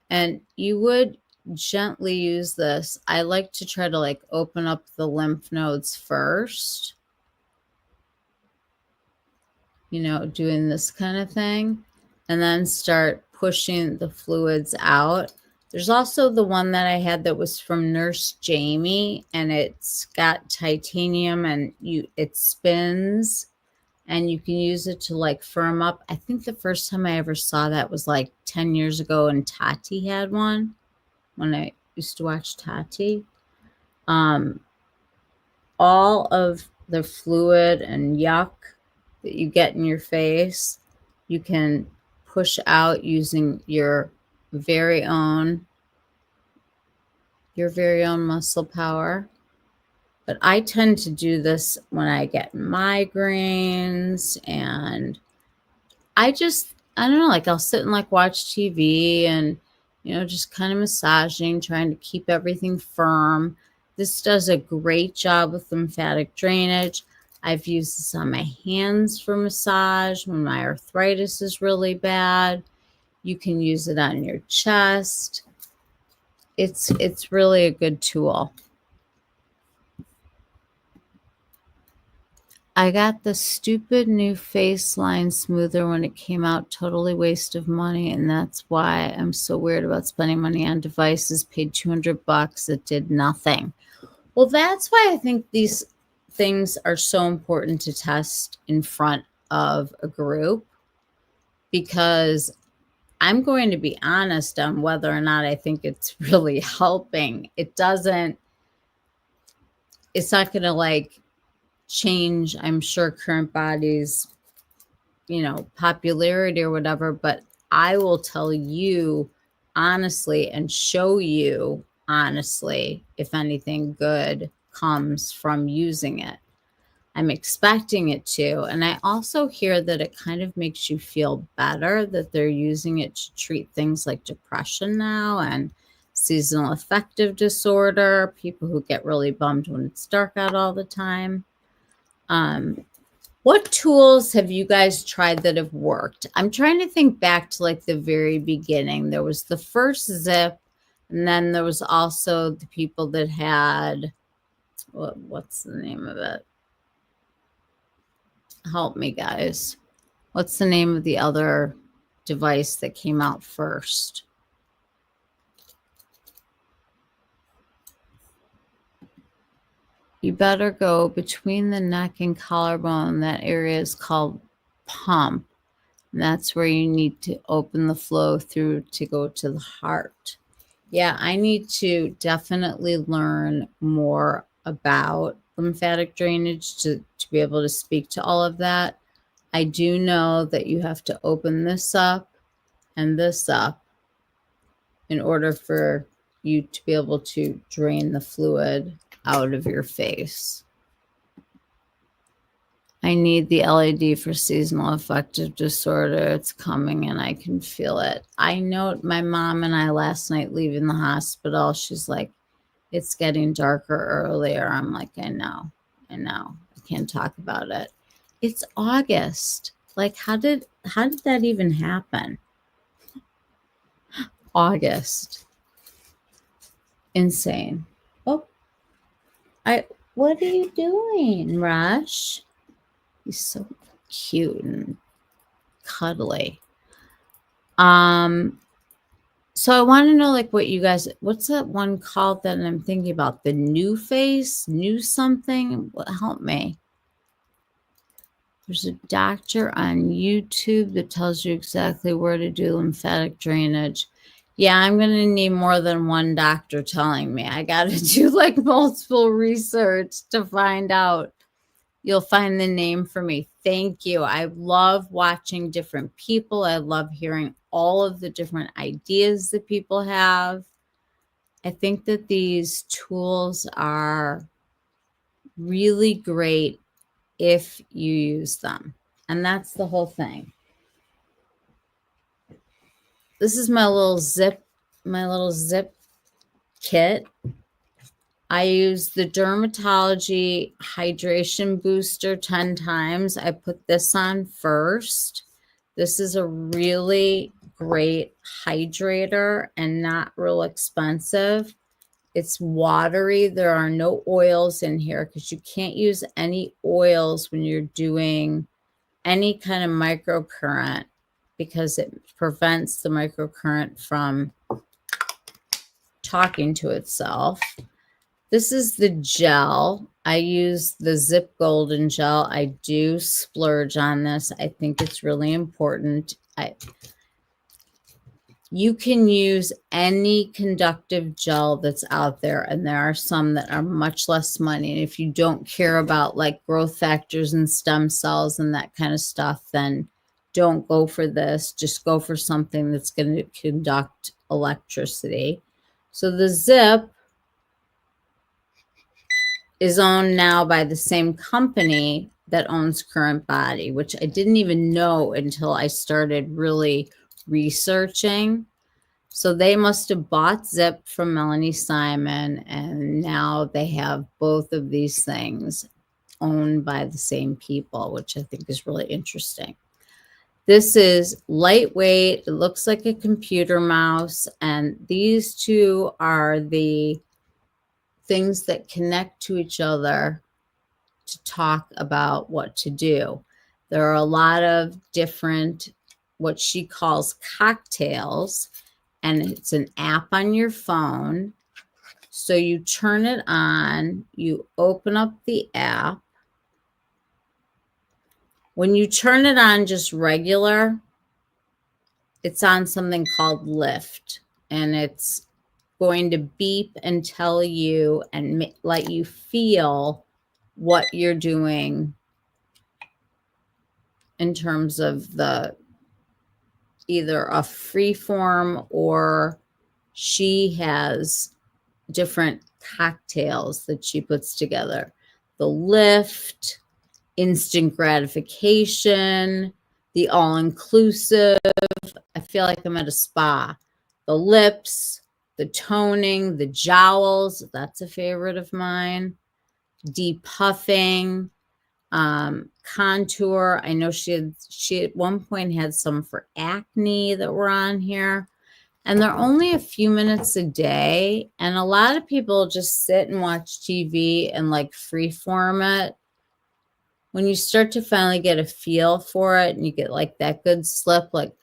And you would gently use this. I like to try to like open up the lymph nodes first, you know, doing this kind of thing, and then start pushing the fluids out. There's also the one that I had that was from Nurse Jamie, and it's got titanium and it spins and you can use it to like firm up. I think the first time I ever saw that was like 10 years ago, and Tati had one when I used to watch Tati. All of the fluid and yuck that you get in your face, you can push out using your very own muscle power. But I tend to do this when I get migraines, and I don't know, like I'll sit and like watch TV and, you know, just kind of massaging, trying to keep everything firm. This does a great job with lymphatic drainage. I've used this on my hands for massage when my arthritis is really bad. You can use it on your chest. It's really a good tool. I got the stupid new face line smoother when it came out. Totally waste of money. And that's why I'm so weird about spending money on devices. Paid $200. It did nothing. Well, that's why I think these things are so important to test in front of a group, because I'm going to be honest on whether or not I think it's really helping. It's not going to like change, I'm sure, CurrentBody's, you know, popularity or whatever, but I will tell you honestly and show you honestly if anything good comes from using it. I'm expecting it to. And I also hear that it kind of makes you feel better, that they're using it to treat things like depression now and seasonal affective disorder, people who get really bummed when it's dark out all the time. What tools have you guys tried that have worked? I'm trying to think back to like the very beginning. There was the first ZIIP, and then there was also the people that had, what's the name of it? Help me, guys. What's the name of the other device that came out first? You better go between the neck and collarbone. That area is called pump. And that's where you need to open the flow through to go to the heart. Yeah, I need to definitely learn more about lymphatic drainage to be able to speak to all of that. I do know that you have to open this up and this up in order for you to be able to drain the fluid out of your face. I need the LED for seasonal affective disorder. It's coming and I can feel it. I know my mom and I last night leaving the hospital, she's like, it's getting darker earlier. I'm like, I know. I can't talk about it. It's August. Like, how did that even happen? August. Insane. Oh, what are you doing, Rush? He's so cute and cuddly. So I want to know, like, what you guys, what's that one called that I'm thinking about? The new face, new something? Help me. There's a doctor on YouTube that tells you exactly where to do lymphatic drainage. Yeah, I'm going to need more than one doctor telling me. I got to do like multiple research to find out. You'll find the name for me. Thank you. I love watching different people. I love hearing all of the different ideas that people have. I think that these tools are really great if you use them. And that's the whole thing. This is my little ZIIP kit. I use the Dermatology Hydration Booster 10 times. I put this on first. This is a really great hydrator and not real expensive. It's watery. There are no oils in here because you can't use any oils when you're doing any kind of microcurrent because it prevents the microcurrent from talking to itself. This is the gel. I use the ZIIP Golden Gel. I do splurge on this. I think it's really important. You can use any conductive gel that's out there, and there are some that are much less money. And if you don't care about like growth factors and stem cells and that kind of stuff, then don't go for this. Just go for something that's going to conduct electricity. So the ZIIP is owned now by the same company that owns CurrentBody, which I didn't even know until I started really researching. So they must have bought ZIIP from Melanie Simon, and now they have both of these things owned by the same people, which I think is really interesting. This is lightweight. It looks like a computer mouse, and these two are the things that connect to each other to talk about what to do. There are a lot of different, what she calls cocktails, and it's an app on your phone. So you turn it on, you open up the app. When you turn it on just regular, it's on something called Lift, and it's going to beep and tell you and let you feel what you're doing in terms of the either a free form, or she has different cocktails that she puts together. The Lift, instant gratification, the all-inclusive. I feel like I'm at a spa. The lips, the toning, the jowls, that's a favorite of mine. Depuffing, contour. I know she at one point had some for acne that were on here. And they're only a few minutes a day. And a lot of people just sit and watch TV and like freeform it. When you start to finally get a feel for it and you get like that good slip, like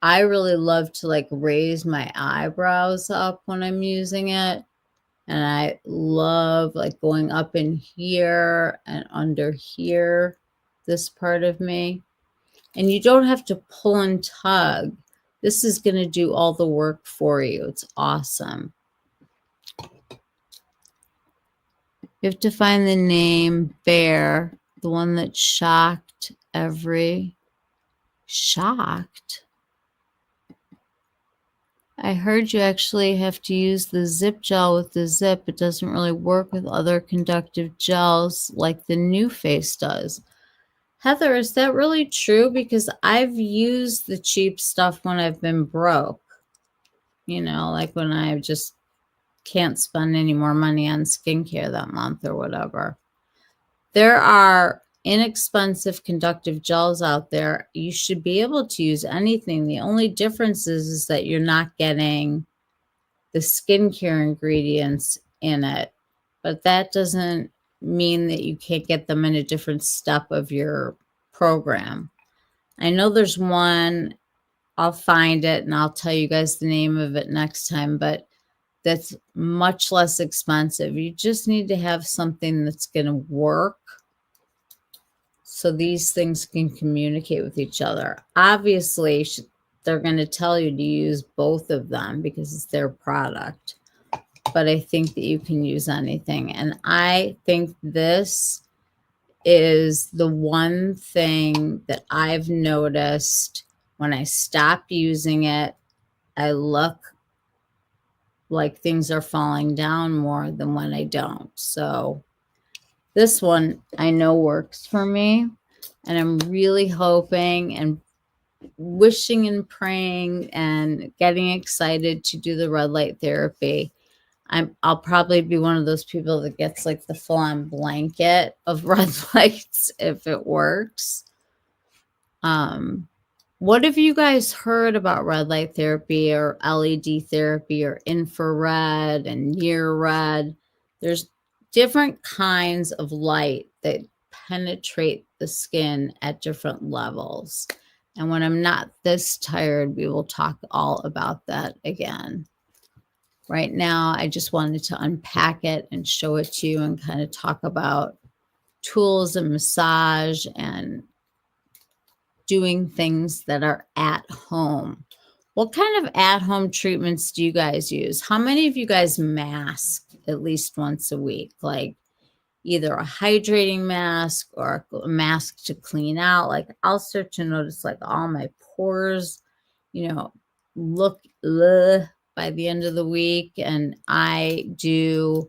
I really love to like raise my eyebrows up when I'm using it. And I love like going up in here and under here, this part of me. And you don't have to pull and tug. This is going to do all the work for you. It's awesome. You have to find the name Bear, the one that shocked every... Shocked? I heard you actually have to use the ZIIP gel with the ZIIP. It doesn't really work with other conductive gels like the New Face does. Heather, is that really true? Because I've used the cheap stuff when I've been broke. You know, like when I just can't spend any more money on skincare that month or whatever. There are inexpensive conductive gels out there. You should be able to use anything. The only difference is that you're not getting the skincare ingredients in it. But that doesn't mean that you can't get them in a different step of your program. I know there's one, I'll find it and I'll tell you guys the name of it next time, but that's much less expensive. You just need to have something that's going to work so these things can communicate with each other. Obviously, they're going to tell you to use both of them because it's their product. But I think that you can use anything. And I think this is the one thing that I've noticed when I stop using it, I look like things are falling down more than when I don't. So this one I know works for me, and I'm really hoping and wishing and praying and getting excited to do the red light therapy. I'll probably be one of those people that gets like the full-on blanket of red lights if it works. What have you guys heard about red light therapy or LED therapy or infrared and near red? There's different kinds of light that penetrate the skin at different levels. And when I'm not this tired, we will talk all about that again. Right now, I just wanted to unpack it and show it to you and kind of talk about tools and massage and doing things that are at home. What kind of at-home treatments do you guys use? How many of you guys mask at least once a week? Like either a hydrating mask or a mask to clean out. Like I'll start to notice like all my pores, you know, look by the end of the week. And I do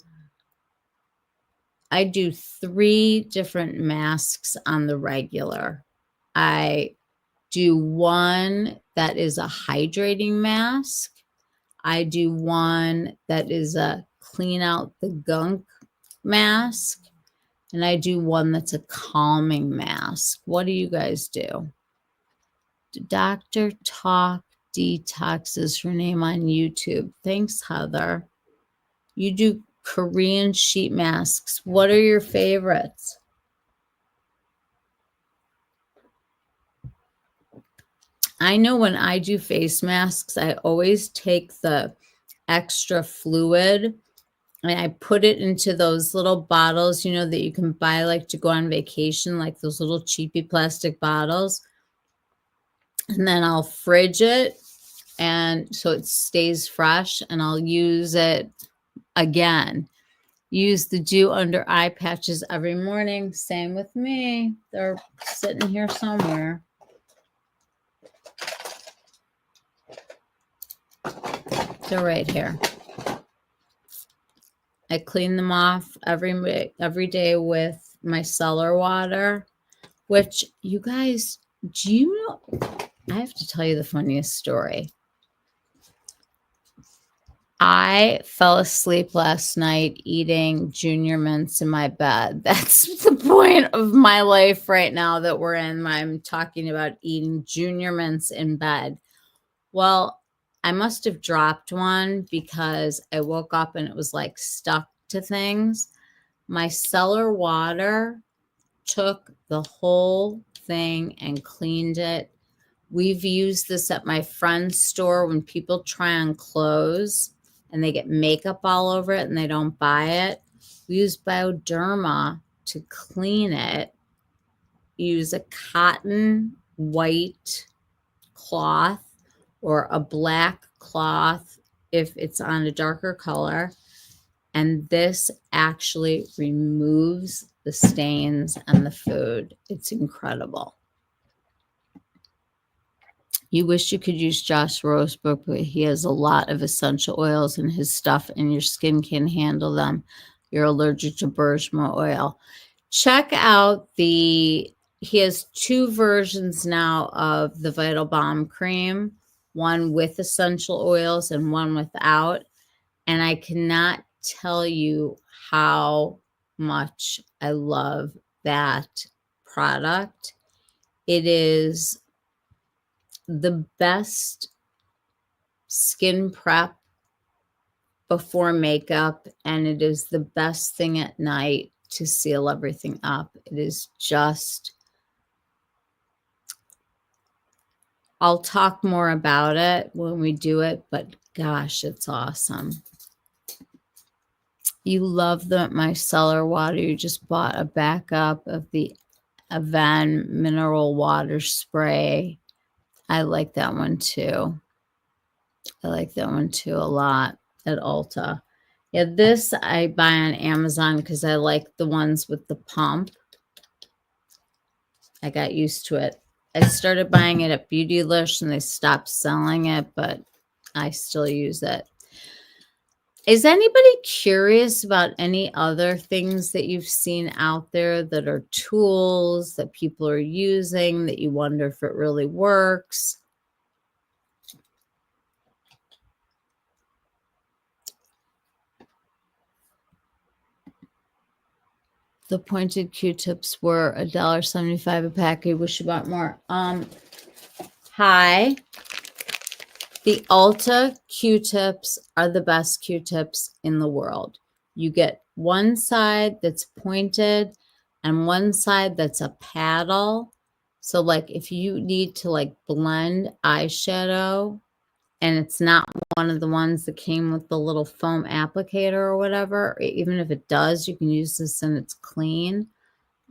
3 different masks on the regular. I do one that is a hydrating mask. I do one that is a clean out the gunk mask. And I do one that's a calming mask. What do you guys do? Dr. Talk Detox is her name on YouTube. Thanks, Heather. You do Korean sheet masks. What are your favorites? I know when I do face masks, I always take the extra fluid and I put it into those little bottles, you know, that you can buy like to go on vacation, like those little cheapy plastic bottles. And then I'll fridge it and so it stays fresh, and I'll use it again. Use the dew under eye patches every morning. Same with me. They're sitting here somewhere. They're right here. I clean them off every day with my cellar water, which you guys, do you know? I have to tell you the funniest story. I fell asleep last night eating Junior Mints in my bed. That's the point of my life right now that we're in. I'm talking about eating Junior Mints in bed. Well, I must have dropped one because I woke up and it was like stuck to things. My cellar water took the whole thing and cleaned it. We've used this at my friend's store when people try on clothes and they get makeup all over it and they don't buy it. We use Bioderma to clean it. Use a cotton white cloth or a black cloth if it's on a darker color. And this actually removes the stains and the food. It's incredible. You wish you could use Josh Rosebrook, but he has a lot of essential oils in his stuff and your skin can handle them. You're allergic to bergamot oil. Check out he has 2 versions now of the Vital Balm Cream, one with essential oils and one without. And I cannot tell you how much I love that product. It is the best skin prep before makeup, and it is the best thing at night to seal everything up. It is just, I'll talk more about it when we do it, but gosh, it's awesome. You love the micellar water. You just bought a backup of the Aven mineral water spray. I like that one too. I like that one too a lot at Ulta. Yeah, this I buy on Amazon because I like the ones with the pump. I got used to it. I started buying it at Beautylish and they stopped selling it, but I still use it. Is anybody curious about any other things that you've seen out there that are tools that people are using that you wonder if it really works? The pointed Q-tips were $1.75 a pack. I wish you bought more. Hi. The Ulta Q-tips are the best Q-tips in the world. You get one side that's pointed and one side that's a paddle. So like if you need to like blend eyeshadow and it's not one of the ones that came with the little foam applicator or whatever, even if it does, you can use this and it's clean.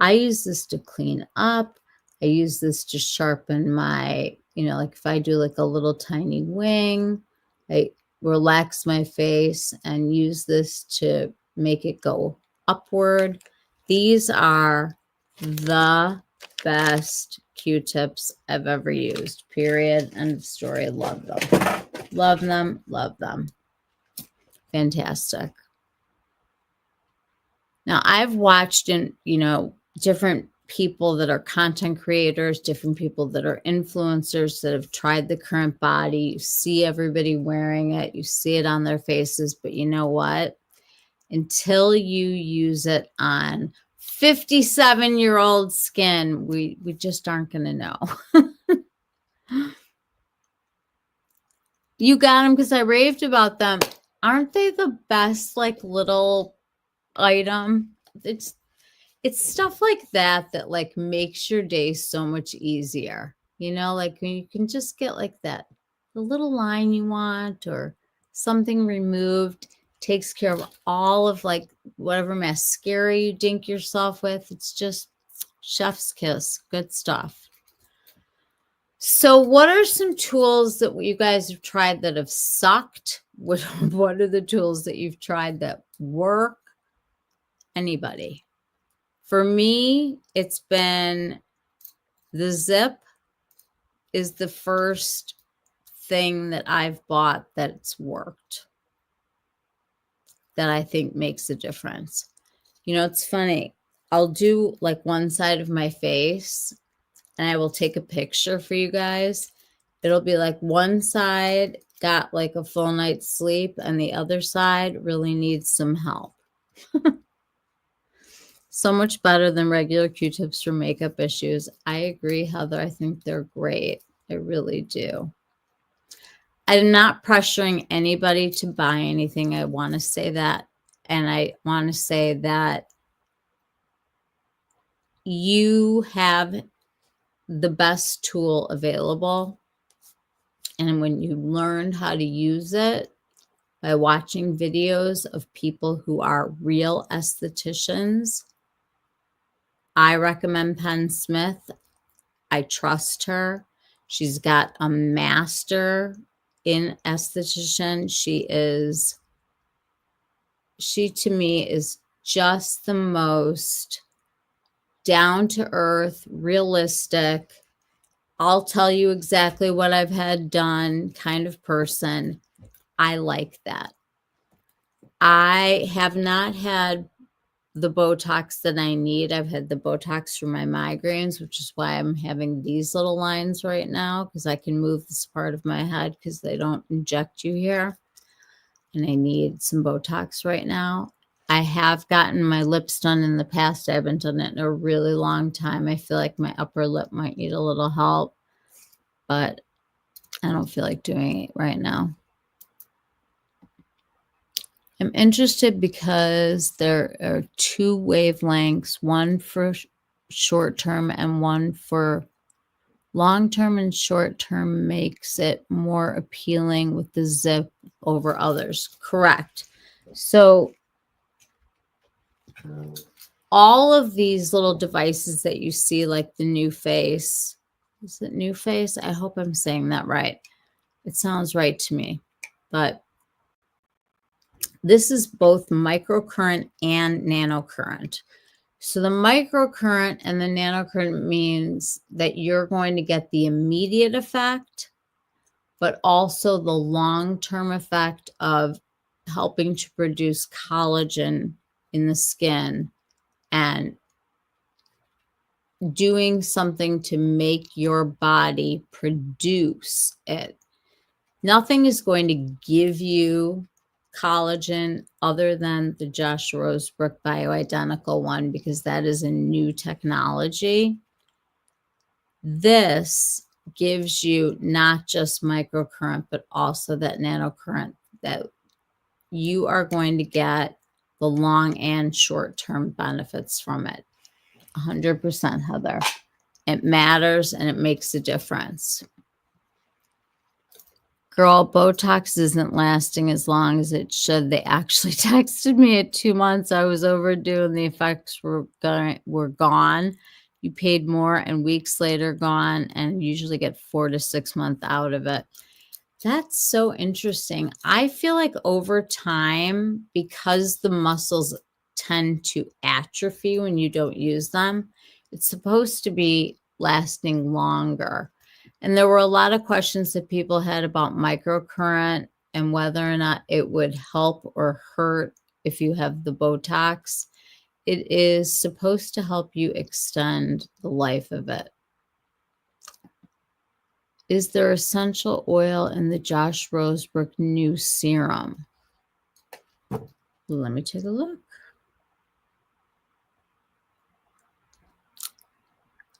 I use this to clean up. I use this to sharpen my, like if I do like a little tiny wing, I relax my face and use this to make it go upward. These are the best Q-tips I've ever used, period. End of story. Love them. Love them. Love them. Fantastic. Now I've watched different people that are content creators, different people that are influencers that have tried the CurrentBody. You see everybody wearing it. You see it on their faces. But you know what? Until you use it on 57-year-old skin, we just aren't going to know. You got them because I raved about them. Aren't they the best like little item? It's stuff like that like makes your day so much easier. Like when you can just get like that, the little line you want or something removed, takes care of all of like whatever mascara you dink yourself with. It's just chef's kiss. Good stuff. So what are some tools that you guys have tried that have sucked? What are the tools that you've tried that work? Anybody? For me, it's been the ZIIP is the first thing that I've bought that's worked, that I think makes a difference. It's funny. I'll do like one side of my face and I will take a picture for you guys. It'll be like one side got like a full night's sleep and the other side really needs some help. So much better than regular Q-tips for makeup issues. I agree, Heather. I think they're great. I really do. I'm not pressuring anybody to buy anything. I want to say that. And I want to say that you have the best tool available. And when you learn how to use it by watching videos of people who are real estheticians, I recommend Penn Smith. I trust her. She's got a master in esthetician. She to me is just the most down to earth, realistic, I'll tell you exactly what I've had done kind of person. I like that. I have not had the Botox that I need. I've had the Botox for my migraines, which is why I'm having these little lines right now, because I can move this part of my head because they don't inject you here. And I need some Botox right now. I have gotten my lips done in the past. I haven't done it in a really long time. I feel like my upper lip might need a little help, but I don't feel like doing it right now. I'm interested because there are two wavelengths, one for short term and one for long term, and short term makes it more appealing with the ZIIP over others. Correct. So all of these little devices that you see, like the New Face, is it New Face? I hope I'm saying that right. It sounds right to me, but this is both microcurrent and nanocurrent. So the microcurrent and the nanocurrent means that you're going to get the immediate effect, but also the long-term effect of helping to produce collagen in the skin and doing something to make your body produce it. Nothing is going to give you collagen other than the Josh Rosebrook bioidentical one, because that is a new technology. This gives you not just microcurrent, but also that nanocurrent, that you are going to get the long and short-term benefits from it. 100%, Heather. It matters and it makes a difference. Girl, Botox isn't lasting as long as it should. They actually texted me at 2 months. I was overdue and the effects were gone. You paid more and weeks later gone, and usually get 4 to 6 months out of it. That's so interesting. I feel like over time, because the muscles tend to atrophy when you don't use them, it's supposed to be lasting longer. And there were a lot of questions that people had about microcurrent and whether or not it would help or hurt if you have the Botox. It is supposed to help you extend the life of it. Is there essential oil in the Josh Rosebrook new serum? Let me take a look.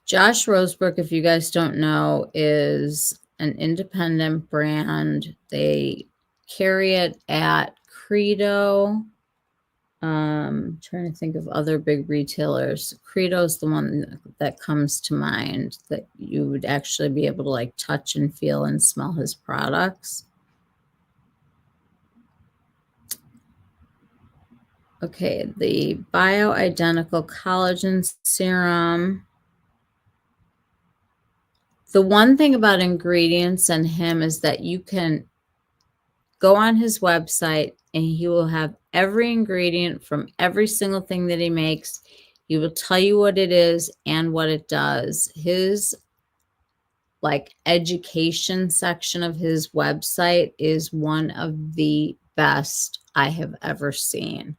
Josh Rosebrook, if you guys don't know, is an independent brand. They carry it at Credo. Trying to think of other big retailers. Credo is the one that comes to mind, that you would actually be able to like touch and feel and smell his products. Okay, the bioidentical collagen serum. The one thing about ingredients and him is that you can go on his website and he will have every ingredient from every single thing that he makes. He will tell you what it is and what it does. His like education section of his website is one of the best I have ever seen.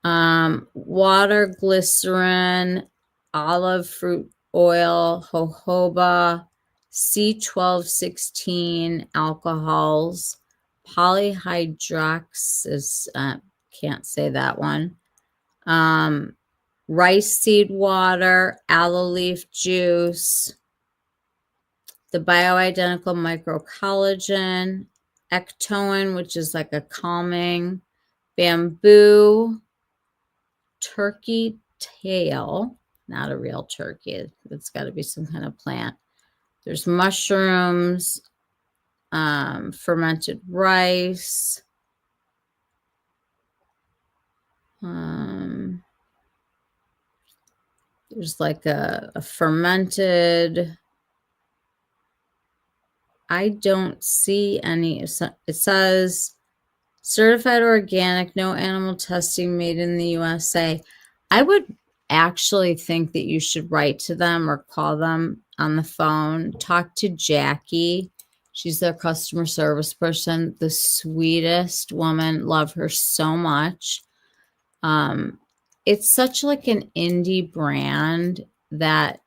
Water, glycerin, olive fruit oil, jojoba, C1216 alcohols, polyhydroxys, can't say that one, rice seed water, aloe leaf juice, the bioidentical microcollagen, ectoin, which is like a calming, bamboo, turkey tail, not a real turkey. It's got to be some kind of plant. There's mushrooms, fermented rice, There's like a fermented, I don't see any. It says certified organic, no animal testing, made in the USA. I would actually think that you should write to them or call them on the phone. Talk to Jackie. She's their customer service person. The sweetest woman. Love her so much. It's such like an indie brand that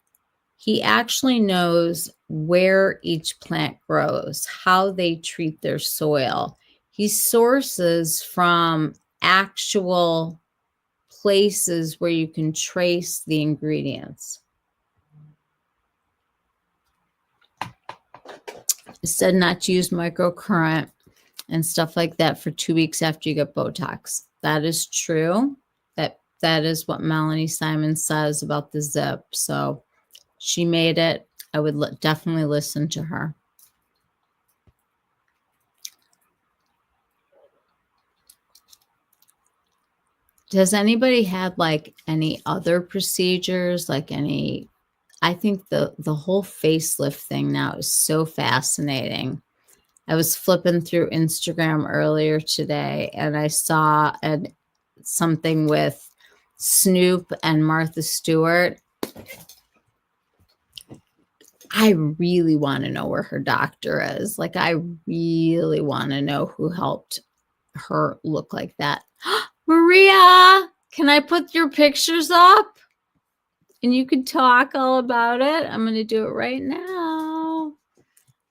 he actually knows where each plant grows, how they treat their soil. He sources from actual places where you can trace the ingredients. It said not to use microcurrent and stuff like that for 2 weeks after you get Botox. That is true. That is what Melanie Simon says about the ZIIP. So she made it. I would definitely listen to her. Does anybody have like any other procedures, like any? I think the whole facelift thing now is so fascinating. I was flipping through Instagram earlier today and I saw something with Snoop and Martha Stewart. I really want to know where her doctor is. Like, I really want to know who helped her look like that. Maria, can I put your pictures up? And you can talk all about it. I'm going to do it right now.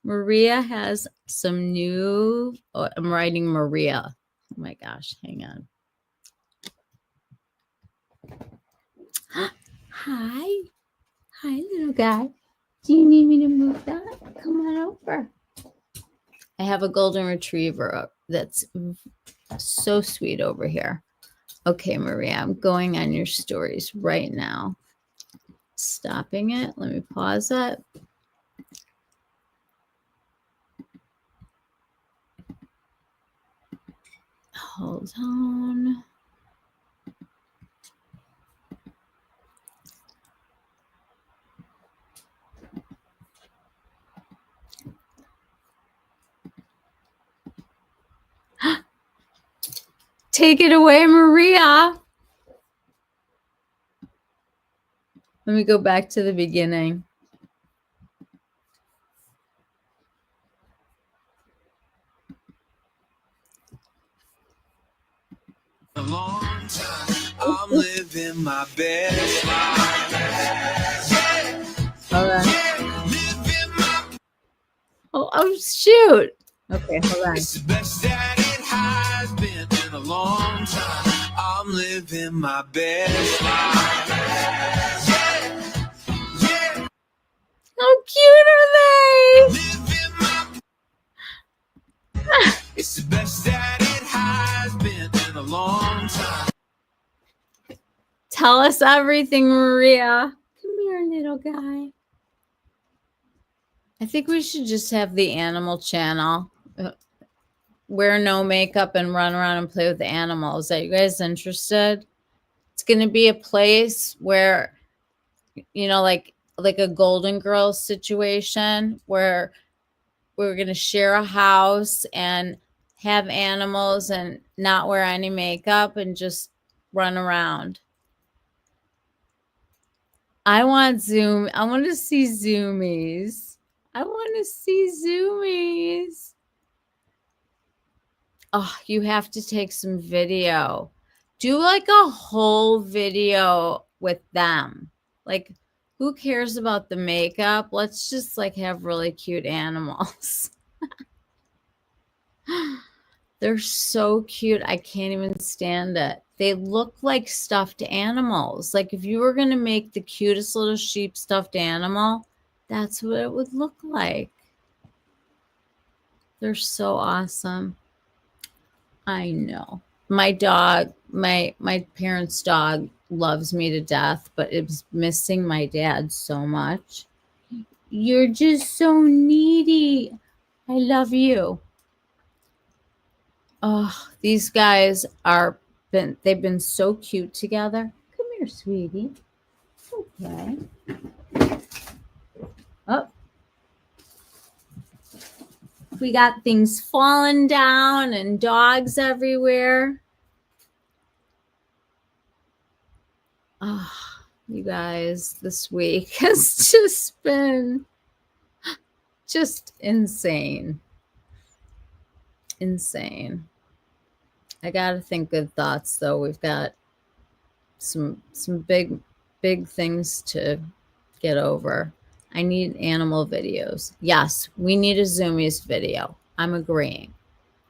Maria has some new, oh, I'm writing Maria. Oh my gosh, hang on. Hi. Hi, little guy. Do you need me to move that? Come on over. I have a golden retriever that's so sweet over here. Okay, Maria, I'm going on your stories right now. Stopping it. Let me pause it. Hold on. Take it away, Maria. Let me go back to the beginning. A long time, I'm living my best life. All right. Oh, shoot. Okay, hold on. It's the best that it has been in a long time. I'm living my best life. How cute are they? It's the best that it has been in a long time. Tell us everything, Maria. Come here, little guy. I think we should just have the animal channel. Wear no makeup and run around and play with the animals. Are you guys interested? It's going to be a place where, you know, like a Golden Girls situation where we're going to share a house and have animals and not wear any makeup and just run around. I want Zoom. I want to see Zoomies. I want to see Zoomies. Oh, you have to take some video. Do like a whole video with them. Like, who cares about the makeup? Let's just like have really cute animals. They're so cute. I can't even stand it. They look like stuffed animals. Like if you were going to make the cutest little sheep stuffed animal, that's what it would look like. They're so awesome. I know. My dog, my parents' dog loves me to death, but it's missing my dad so much. You're just so needy. I love you. Oh, these guys they've been so cute together. Come here, sweetie. So Okay. Oh, we got things falling down and dogs everywhere. Oh, you guys, this week has just been just insane. Insane. I got to think good thoughts, though. We've got some big things to get over. I need animal videos. Yes, we need a Zoomies video. I'm agreeing.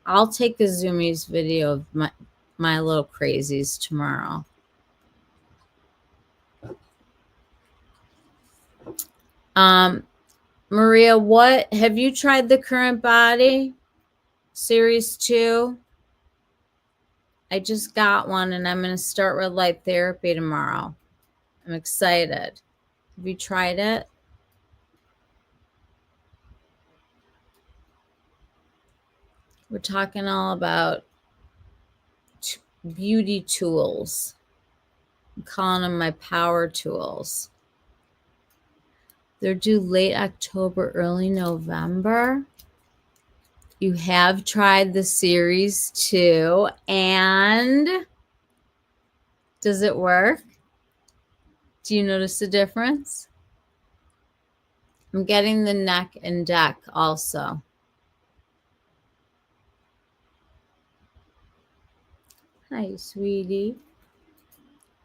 I'll take a Zoomies video of my little crazies tomorrow. Maria, what have you tried the CurrentBody Series 2? I just got one and I'm going to start red light therapy tomorrow. I'm excited. Have you tried it? We're talking all about beauty tools. I'm calling them my power tools. They're due late October, early November. You have tried the Series 2, and does it work? Do you notice a difference? I'm getting the neck and deck also. Hi, sweetie.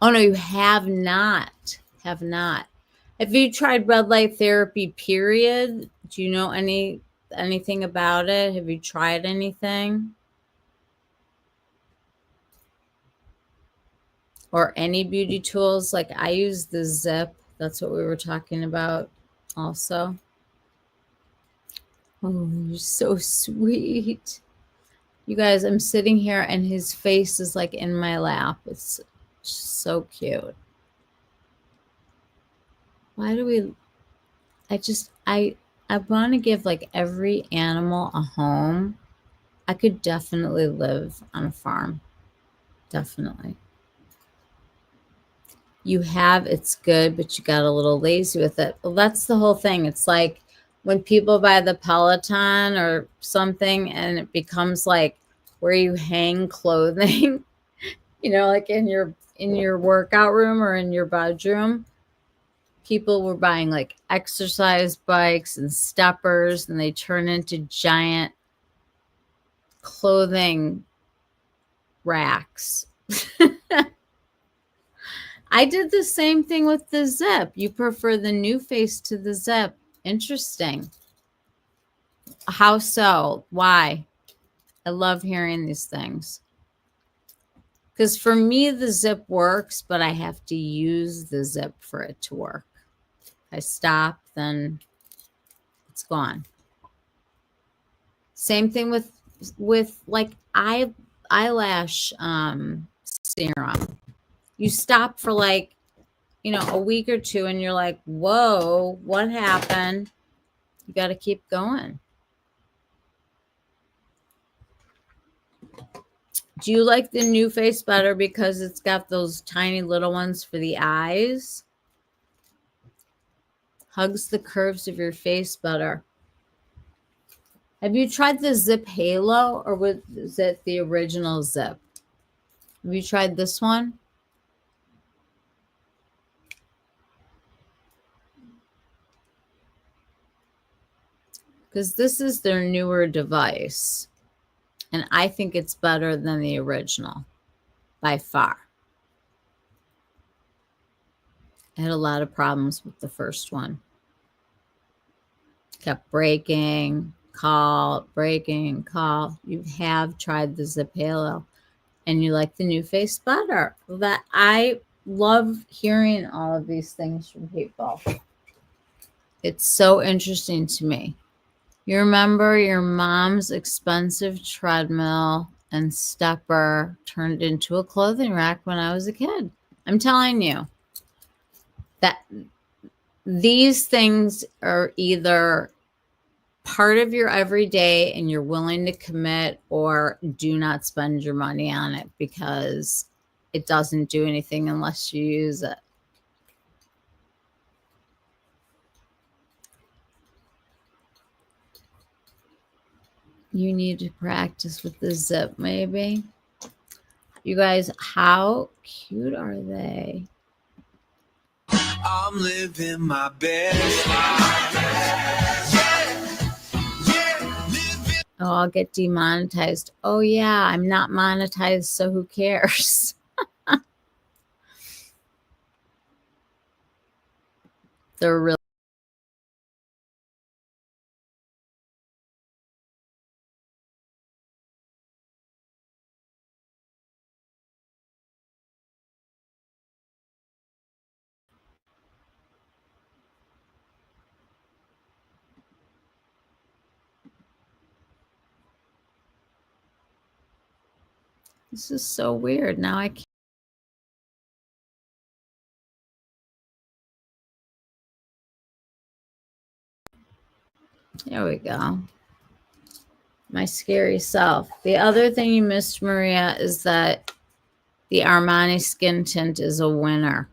Oh, no, you have not. Have not. Have you tried red light therapy, period? Do you know anything about it? Have you tried anything? Or any beauty tools? Like I use the ZIIP. That's what we were talking about also. Oh, you're so sweet. You guys, I'm sitting here and his face is like in my lap. It's so cute. Why do we... I want to give like every animal a home. I could definitely live on a farm. Definitely. You have, it's good, but you got a little lazy with it. Well, that's the whole thing. It's like when people buy the Peloton or something and it becomes like where you hang clothing, like in your workout room or in your bedroom. People were buying like exercise bikes and steppers and they turn into giant clothing racks. I did the same thing with the ZIIP. You prefer the NuFace to the ZIIP. Interesting. How so? Why? I love hearing these things. Because for me, the ZIIP works, but I have to use the ZIIP for it to work. If I stop, then it's gone. Same thing with like eyelash serum. You stop for like, a week or two and you're like, whoa, what happened? You got to keep going. Do you like the NuFace better because it's got those tiny little ones for the eyes? Hugs the curves of your face better. Have you tried the ZIIP Halo or was it the original ZIIP? Have you tried this one? Because this is their newer device. And I think it's better than the original by far. I had a lot of problems with the first one. Kept breaking, breaking, call. You have tried the ZIIP Halo and you like the NuFace better. That I love hearing all of these things from people. It's so interesting to me. You remember your mom's expensive treadmill and stepper turned into a clothing rack when I was a kid. I'm telling you that these things are either part of your everyday and you're willing to commit, or do not spend your money on it because it doesn't do anything unless you use it. You need to practice with the ZIIP, maybe. You guys, how cute are they? I'm living my best life. Oh, I'll get demonetized. Oh, yeah, I'm not monetized, so who cares? They're really. This is so weird. Now I can't. There we go. My scary self. The other thing you missed, Maria, is that the Armani skin tint is a winner.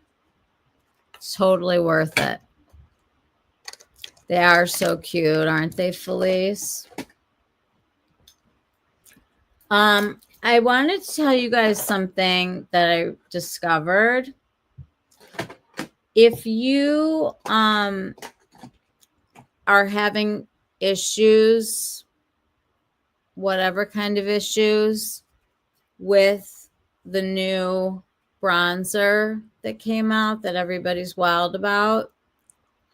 It's totally worth it. They are so cute, aren't they, Felice? I wanted to tell you guys something that I discovered. If you are having issues, whatever kind of issues, with the new bronzer that came out that everybody's wild about,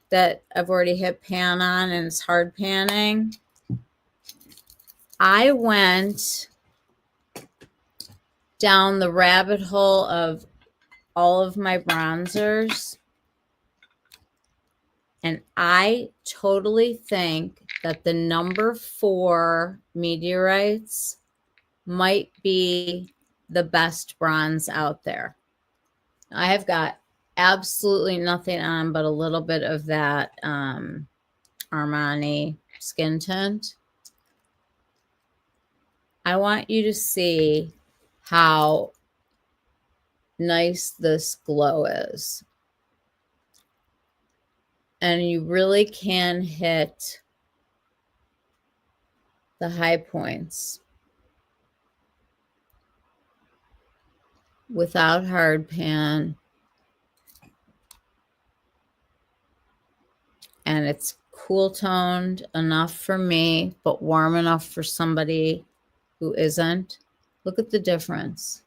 that I've already hit pan on and it's hard panning, I went down the rabbit hole of all of my bronzers, and I totally think that the number 4 meteorites might be the best bronze out there. I have got absolutely nothing on but a little bit of that Armani skin tint. I want you to see how nice this glow is. And you really can hit the high points without hard pan. And it's cool toned enough for me, but warm enough for somebody who isn't. Look at the difference.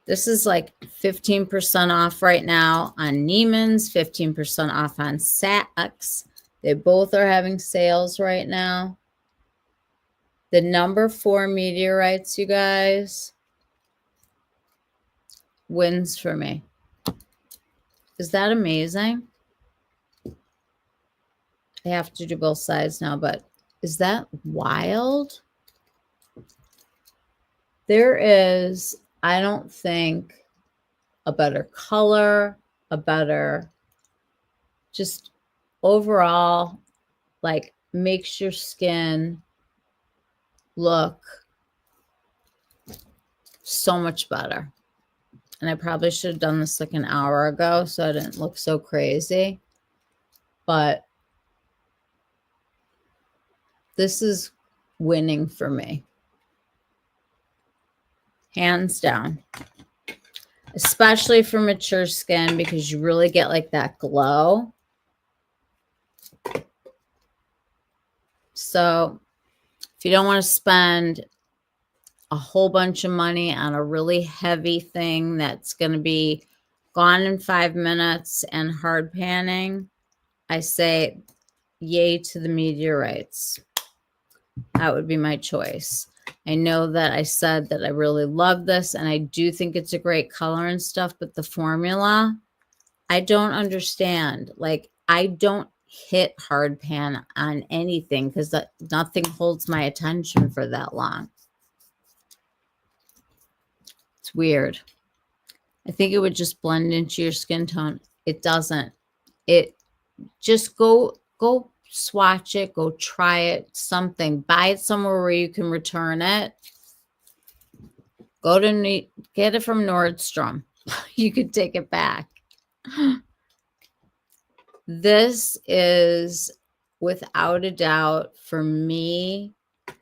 This is like 15% off right now on Neiman's, 15% off on Saks. They both are having sales right now. The number 4 meteorites, you guys, wins for me. Is that amazing? I have to do both sides now, but is that wild? There is, I don't think, a better color, a better, just overall, like, makes your skin look so much better. And I probably should have done this like an hour ago so I didn't look so crazy. But this is winning for me. Hands down. Especially for mature skin, because you really get like that glow. So if you don't want to spend a whole bunch of money on a really heavy thing that's going to be gone in 5 minutes and hard panning, I say yay to the meteorites. That would be my choice. I know that I said that I really love this, and I do think it's a great color and stuff, but the formula, I don't understand. Like, I don't hit hard pan on anything because nothing holds my attention for that long. It's weird. I think it would just blend into your skin tone. It doesn't. It just go swatch it, go try it, something. Buy it somewhere where you can return it. Go to get it from Nordstrom. You could take it back. This is without a doubt for me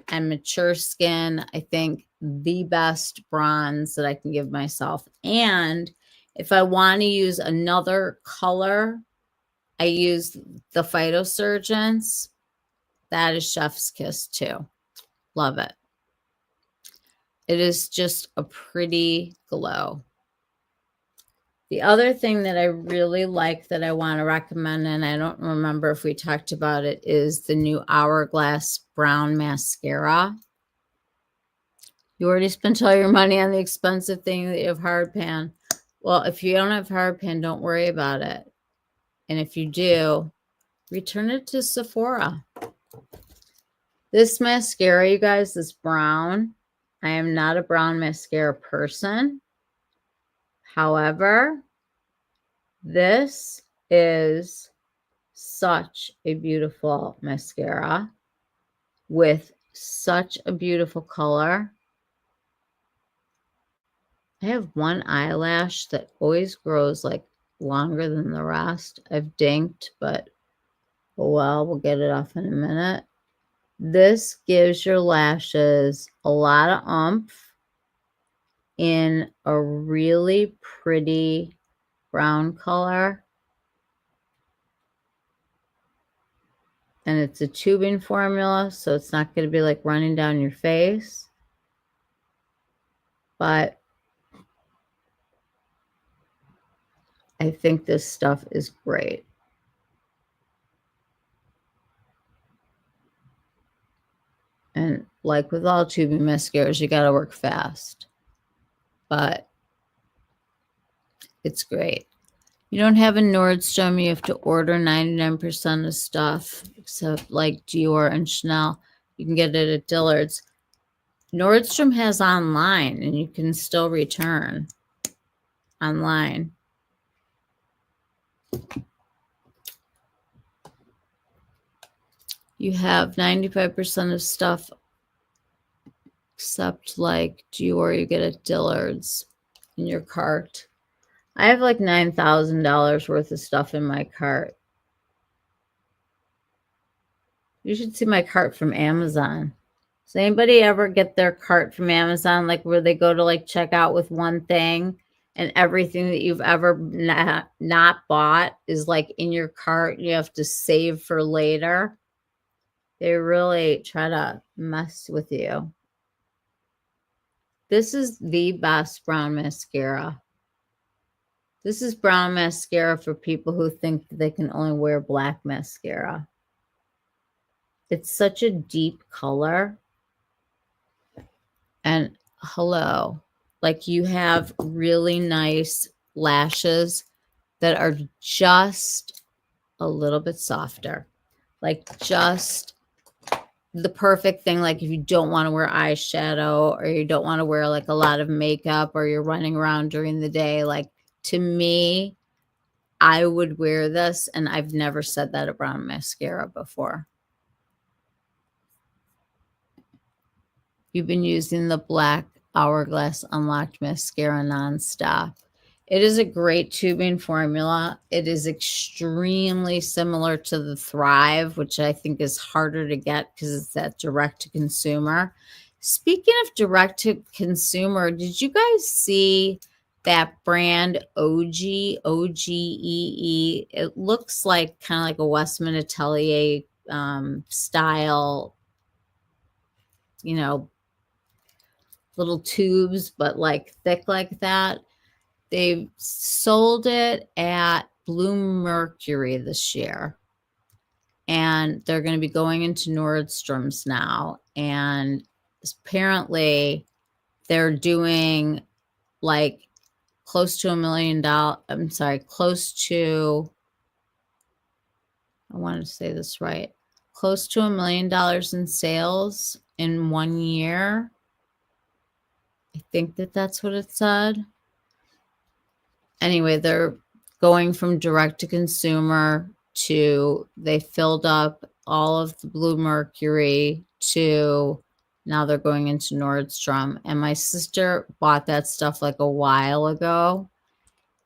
and mature skin, I think the best bronze that I can give myself. And if I want to use another color, I use the Phytosurgence. That is Chef's Kiss too. Love it. It is just a pretty glow. The other thing that I really like that I want to recommend, and I don't remember if we talked about it, is the new Hourglass Brown Mascara. You already spent all your money on the expensive thing that you have hard pan. Well, if you don't have hard pan, don't worry about it. And if you do, return it to Sephora. This mascara, you guys, is brown. I am not a brown mascara person. However, this is such a beautiful mascara with such a beautiful color. I have one eyelash that always grows like longer than the rest. I've dinked, but oh well, we'll get it off in a minute. This gives your lashes a lot of oomph in a really pretty brown color. And it's a tubing formula, so it's not going to be like running down your face. But I think this stuff is great. And like with all tubing mascaras, you got to work fast. But it's great. You don't have a Nordstrom, you have to order 99% of stuff, except like Dior and Chanel. You can get it at Dillard's. Nordstrom has online, and you can still return online. You have 95% of stuff except like Dior you get at Dillard's in your cart. I have like $9,000 worth of stuff in my cart. You should see my cart from Amazon. Does anybody ever get their cart from Amazon, like where they go to like check out with one thing and everything that you've ever not bought is like in your cart? You have to save for later. They really try to mess with you. This is the best brown mascara. This is brown mascara for people who think that they can only wear black mascara. It's such a deep color. And hello, like you have really nice lashes that are just a little bit softer. Like just the perfect thing. Like if you don't want to wear eyeshadow or you don't want to wear like a lot of makeup or you're running around during the day, like to me, I would wear this, and I've never said that about brown mascara before. You've been using the black Hourglass Unlocked Mascara nonstop. It is a great tubing formula. It is extremely similar to the Thrive, which I think is harder to get because it's that direct-to-consumer. Speaking of direct-to-consumer, did you guys see that brand OGEE? It looks like kind of like a Westman Atelier style, you know, little tubes, but like thick like that. They sold it at Blue Mercury this year. And they're going to be going into Nordstrom's now. And apparently they're doing like close to $1 million. I'm sorry, close to, I want to say this right, close to $1 million in sales in 1 year. I think that that's what it said. Anyway, they're going from direct to consumer to, they filled up all of the Blue Mercury to now they're going into Nordstrom. And my sister bought that stuff like a while ago.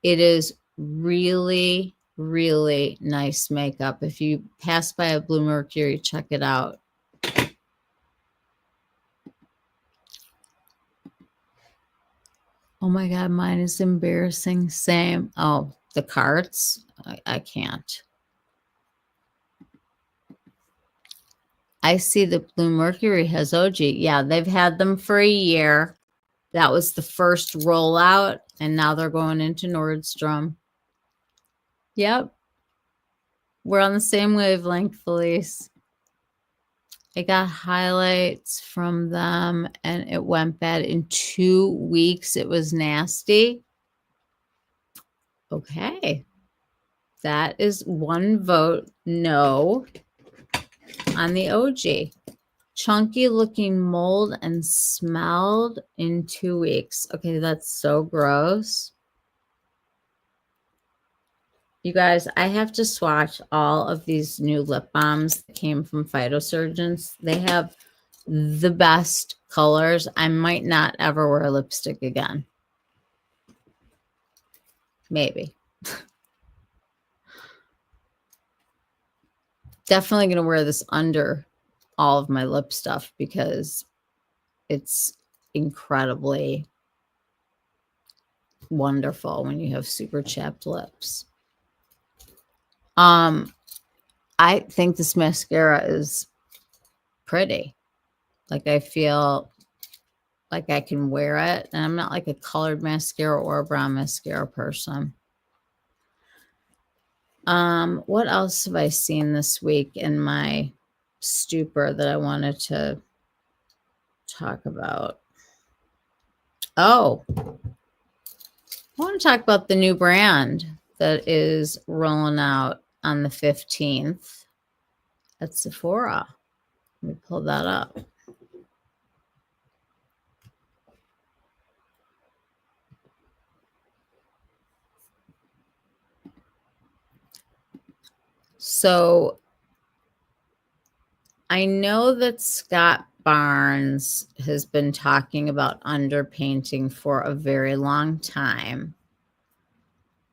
It is really, Really nice makeup. If you pass by a Blue Mercury, check it out. Oh my God, mine is embarrassing. Same. Oh, the carts. I can't. I see the Blue Mercury has OG. Yeah, they've had them for a year. That was the first rollout, and now they're going into Nordstrom. Yep. We're on the same wavelength, Felice. I got highlights from them, and it went bad in 2 weeks. It was nasty. Okay. That is 1 vote no on the OG. Chunky looking mold and smelled in 2 weeks. Okay, that's so gross. You guys, I have to swatch all of these new lip balms that came from Phytosurgeons. They have the best colors. I might not ever wear lipstick again. Maybe. Definitely going to wear this under all of my lip stuff because it's incredibly wonderful when you have super chapped lips. I think this mascara is pretty. Like, I feel like I can wear it, and I'm not like a colored mascara or a brown mascara person. What else have I seen this week in my stupor that I wanted to talk about? Oh, I want to talk about the new brand that is rolling out on the 15th at Sephora. Let me pull that up. So I know that Scott Barnes has been talking about underpainting for a very long time.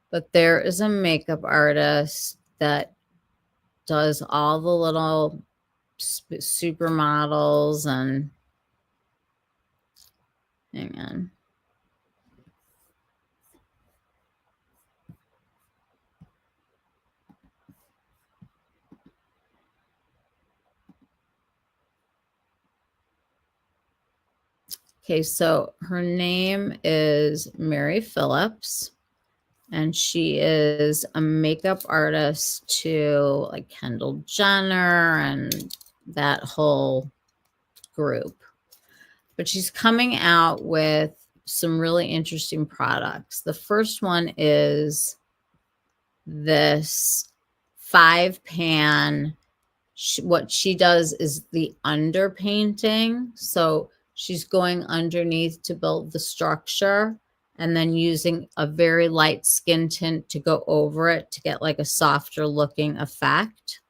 But there is a makeup artist that does all the little supermodels and hang on. Okay, so her name is Mary Phillips, and she is a makeup artist to like Kendall Jenner and that whole group. But she's coming out with some really interesting products. The first one is this 5-pan. What she does is the underpainting. So she's going underneath to build the structure and then using a very light skin tint to go over it to get like a softer looking effect.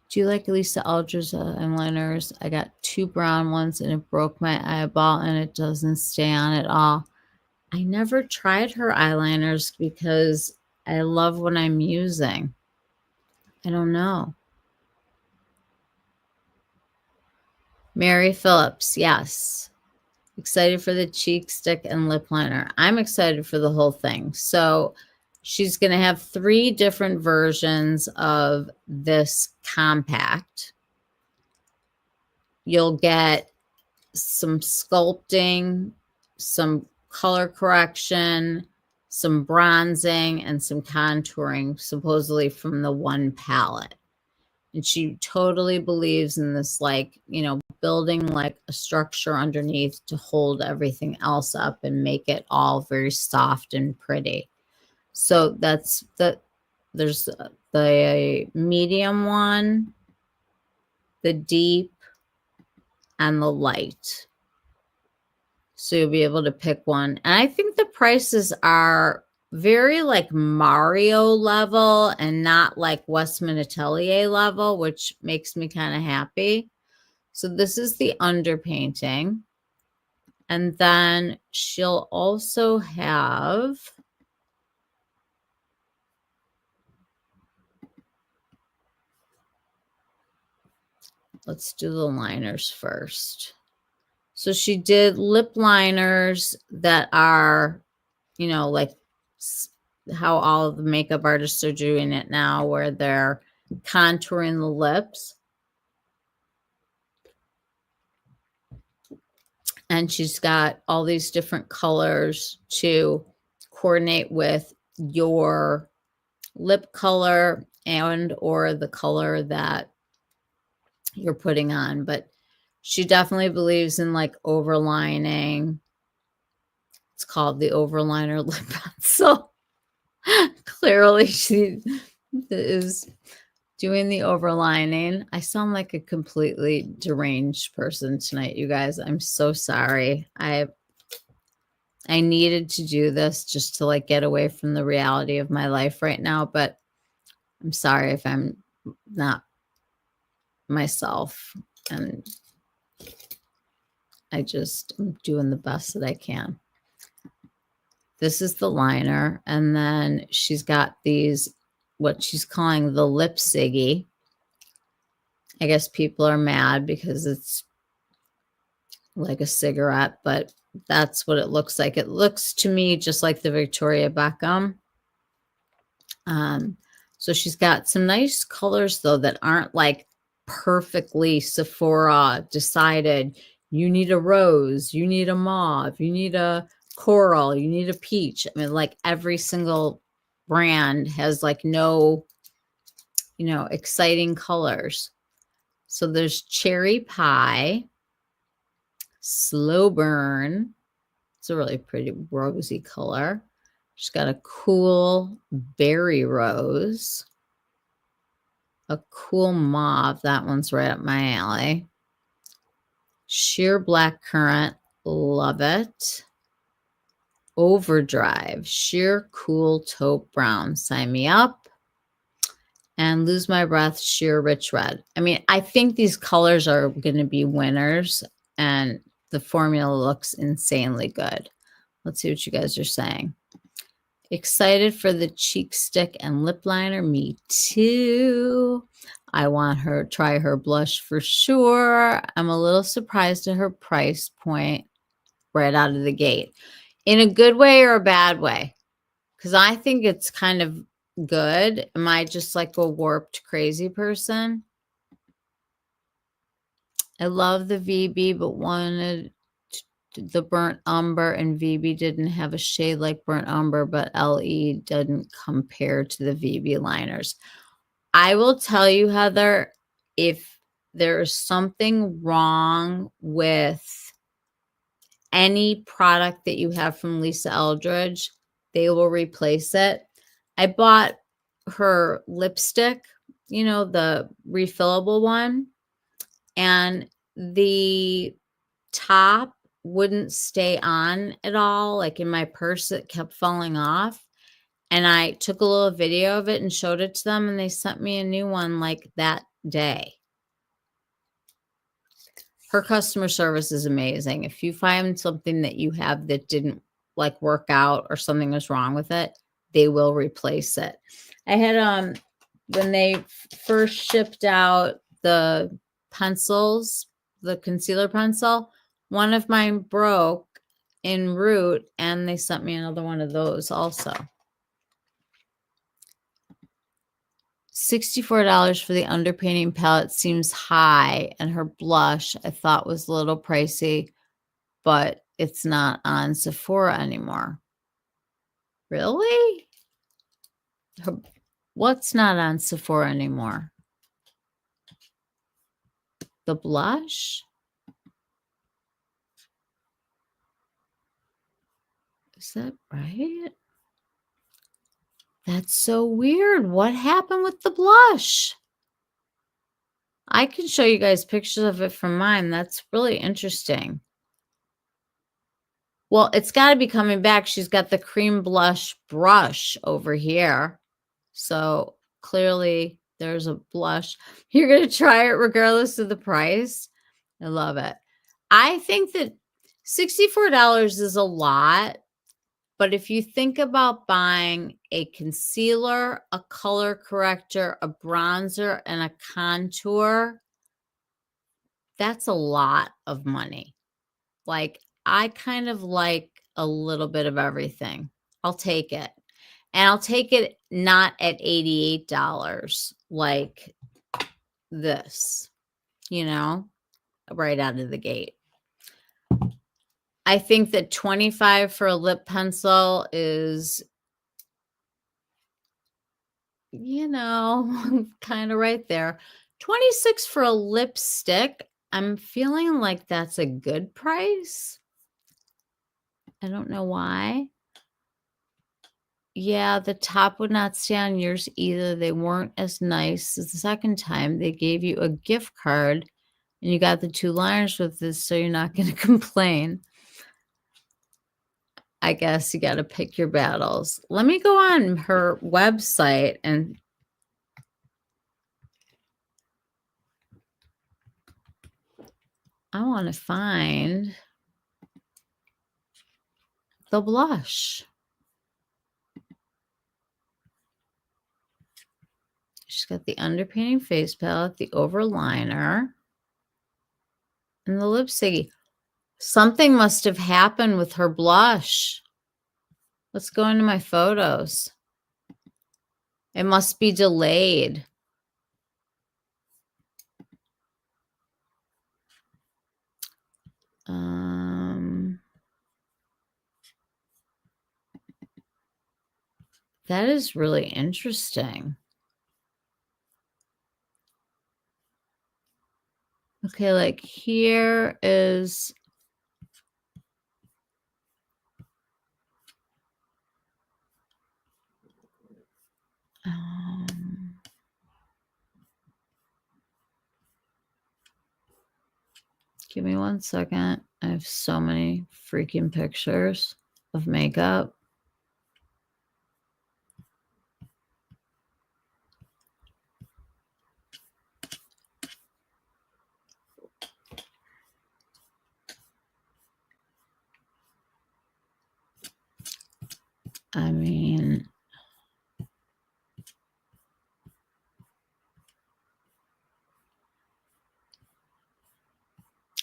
Do you like Lisa Alger's eyeliners? I got 2 brown ones and it broke my eyeball and it doesn't stay on at all. I never tried her eyeliners because I love what I'm using. I don't know. Mary Phillips, yes. Excited for the cheek stick and lip liner. I'm excited for the whole thing. So she's going to have 3 different versions of this compact. You'll get some sculpting, some color correction, some bronzing, and some contouring, supposedly from the one palette. And she totally believes in this, like, you know, building like a structure underneath to hold everything else up and make it all very soft and pretty. So that's there's the medium one, the deep, and the light. So you'll be able to pick one. And I think the prices are very like Mario level and not like Westman Atelier level, which makes me kind of happy. So this is the underpainting. And then she'll also have, let's do the liners first. So she did lip liners that are, you know, like how all of the makeup artists are doing it now, where they're contouring the lips. And she's got all these different colors to coordinate with your lip color and or the color that you're putting on. But she definitely believes in like overlining. It's called the overliner lip pencil. Clearly she is doing the overlining. I sound like a completely deranged person tonight, you guys. I'm so sorry. I needed to do this just to like get away from the reality of my life right now, but I'm sorry if I'm not myself, and I'm doing the best that I can. This is the liner, and then she's got these, what she's calling the lip Siggy. I guess people are mad because it's like a cigarette, but that's what it looks like. It looks to me just like the Victoria Beckham. So she's got some nice colors though that aren't like perfectly Sephora decided. You need a rose, you need a mauve, you need a coral, you need a peach. I mean, like every single brand has like no, you know, exciting colors. So there's cherry pie, slow burn. It's a really pretty rosy color. She's got a cool berry rose, a cool mauve. That one's right up my alley. Sheer black currant. Love it. Overdrive. Sheer cool taupe brown. Sign me up. And lose my breath. Sheer rich red. I mean, I think these colors are going to be winners, and the formula looks insanely good. Let's see what you guys are saying. Excited for the cheek stick and lip liner. Me too. I want her to try her blush for sure. I'm a little surprised at her price point right out of the gate. In a good way or a bad way? Because I think it's kind of good. Am I just like a warped, crazy person? I love the VB, but wanted the burnt umber, and VB didn't have a shade like burnt umber, but LE didn't compare to the VB liners. I will tell you, Heather, if there's something wrong with any product that you have from Lisa Eldridge, they will replace it. I bought her lipstick, you know, the refillable one, and the top wouldn't stay on at all. Like in my purse, it kept falling off. And I took a little video of it and showed it to them, and they sent me a new one like that day. Her customer service is amazing. If you find something that you have that didn't like work out or something is wrong with it, they will replace it. I had when they first shipped out the pencils, the concealer pencil, one of mine broke en route, and they sent me another one of those also. $64 for the underpainting palette seems high, and her blush I thought was a little pricey, but it's not on Sephora anymore. Really? What's not on Sephora anymore? The blush? Is that right? That's so weird. What happened with the blush? I can show you guys pictures of it from mine. That's really interesting. Well, it's got to be coming back. She's got the cream blush brush over here. So clearly there's a blush. You're going to try it regardless of the price. I love it. I think that $64 is a lot, but if you think about buying a concealer, a color corrector, a bronzer, and a contour, that's a lot of money. Like, I kind of like a little bit of everything. I'll take it. And I'll take it not at $88 like this, you know, right out of the gate. I think that 25 for a lip pencil is, you know, kind of right there. 26 for a lipstick. I'm feeling like that's a good price. I don't know why. Yeah, the top would not stay on yours either. They weren't as nice as the second time. They gave you a gift card and you got the 2 liners with this, so you're not going to complain. I guess you got to pick your battles. Let me go on her website and I want to find the blush. She's got the underpainting face palette, the overliner, and the lipstick. Something must have happened with her blush. Let's go into my photos. It must be delayed. That is really interesting. Okay, like here is give me 1 second. I have so many freaking pictures of makeup. I mean,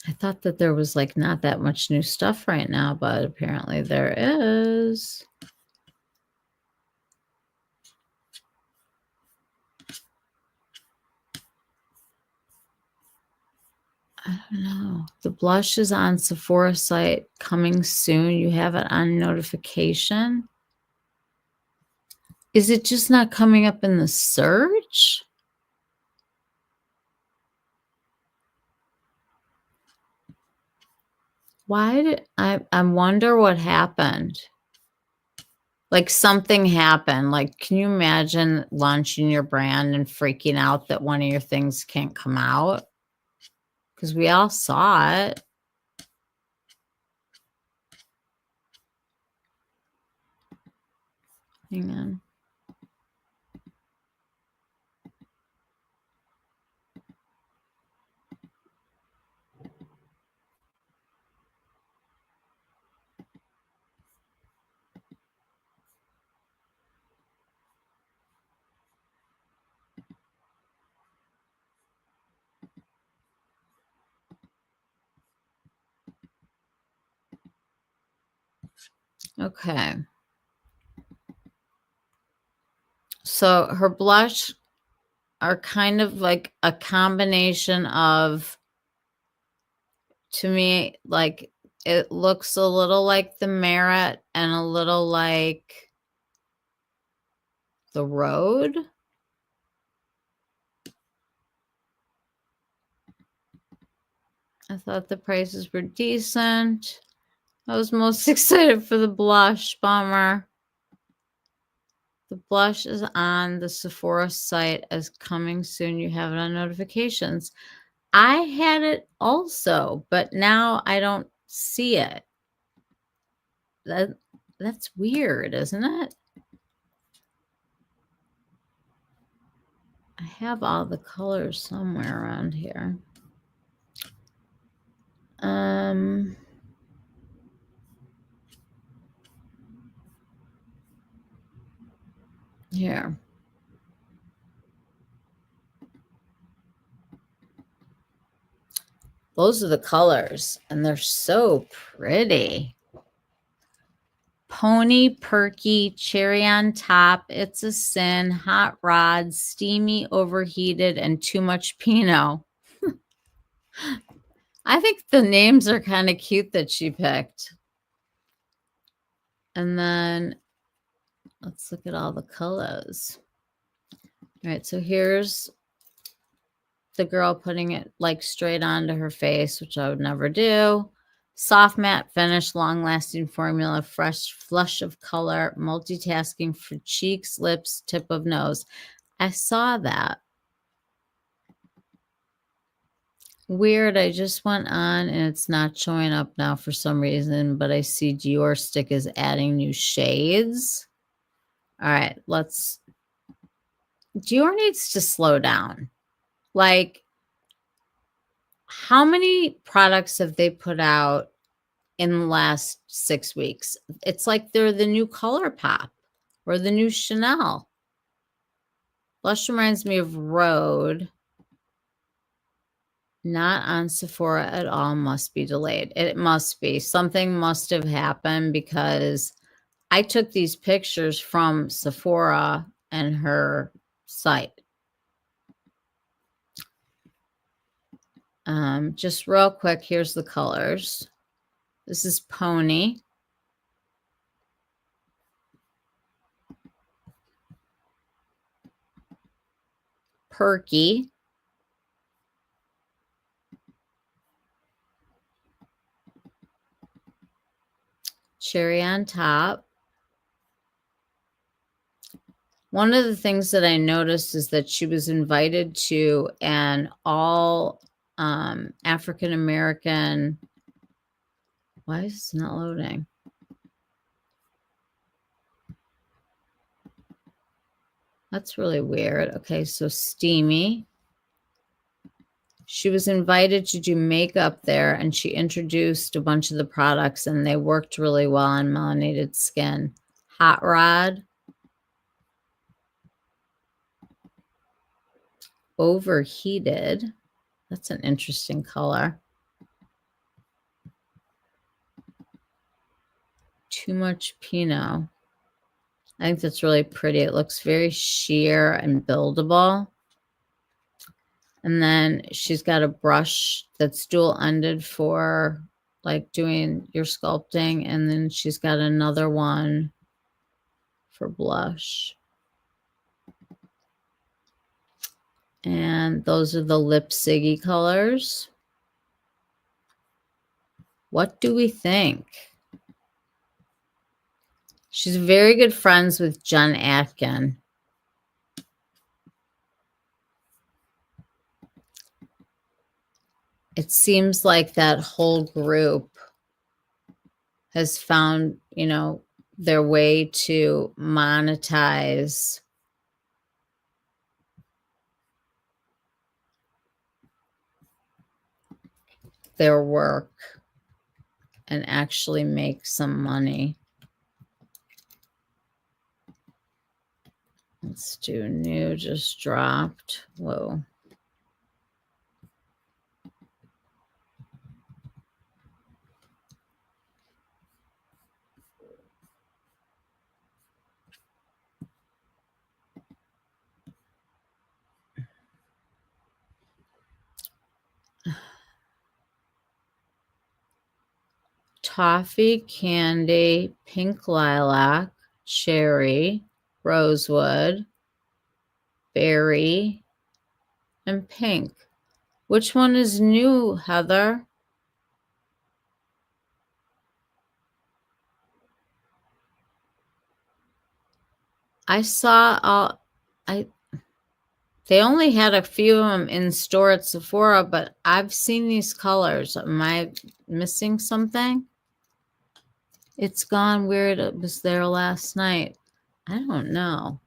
I thought that there was like not that much new stuff right now, but apparently there is. I don't know. The blush is on Sephora site coming soon. You have it on notification. Is it just not coming up in the search? Why did I wonder what happened? Like something happened. Like, can you imagine launching your brand and freaking out that one of your things can't come out? Because we all saw it. Hang on. Okay. So her blush are kind of like a combination of, to me, like it looks a little like the Merit and a little like the Road. I thought the prices were decent. I was most excited for the blush. Bummer. The blush is on the Sephora site as coming soon. You have it on notifications. I had it also, but now I don't see it. That's weird, isn't it? I have all the colors somewhere around here. Here. Those are the colors, and they're so pretty. Pony, perky, cherry on top, it's a sin, hot rod, steamy, overheated, and too much Pinot. I think the names are kind of cute that she picked. And then let's look at all the colors. All right, so here's the girl putting it like straight onto her face, which I would never do. Soft matte finish, long-lasting formula, fresh flush of color, multitasking for cheeks, lips, tip of nose. I saw that. Weird. I just went on and it's not showing up now for some reason, but I see Dior Stick is adding new shades. All right, Dior needs to slow down. Like, how many products have they put out in the last 6 weeks? It's like they're the new ColourPop or the new Chanel. Blush reminds me of Rhode. Not on Sephora at all. Must be delayed. It must be. Something must have happened because I took these pictures from Sephora and her site. Just real quick, here's the colors. This is Pony. Perky. Cherry on top. One of the things that I noticed is that she was invited to an all African-American. Why is it not loading? That's really weird. Okay, so Steamy. She was invited to do makeup there, and she introduced a bunch of the products, and they worked really well on melanated skin. Hot Rod. Overheated. That's an interesting color. Too much Pinot. I think that's really pretty. It looks very sheer and buildable. And then she's got a brush that's dual-ended for like doing your sculpting. And then she's got another one for blush. And those are the Lip Siggy colors. What do we think? She's very good friends with Jen Atkin. It seems like that whole group has found, you know, their way to monetize their work and actually make some money. Let's do new, just dropped. Whoa. Toffee, candy, pink lilac, cherry, rosewood, berry, and pink. Which one is new, Heather? I saw all, they only had a few of them in store at Sephora, but I've seen these colors. Am I missing something? It's gone weird. It was there last night. I don't know.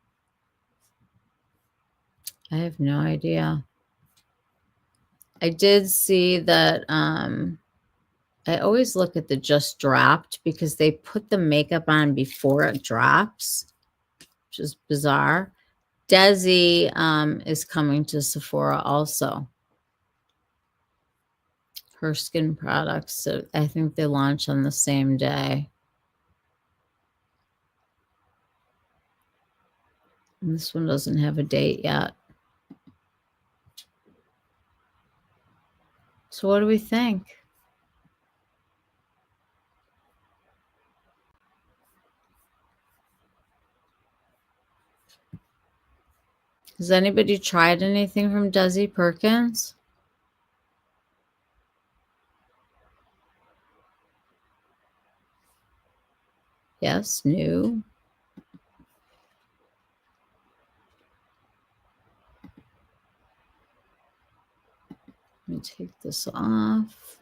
I have no idea. I did see that I always look at the just dropped because they put the makeup on before it drops. which is bizarre. Desi is coming to Sephora also. Her skin products, so I think they launch on the same day. And this one doesn't have a date yet. So what do we think? Has anybody tried anything from Desi Perkins? Yes, new. Let me take this off.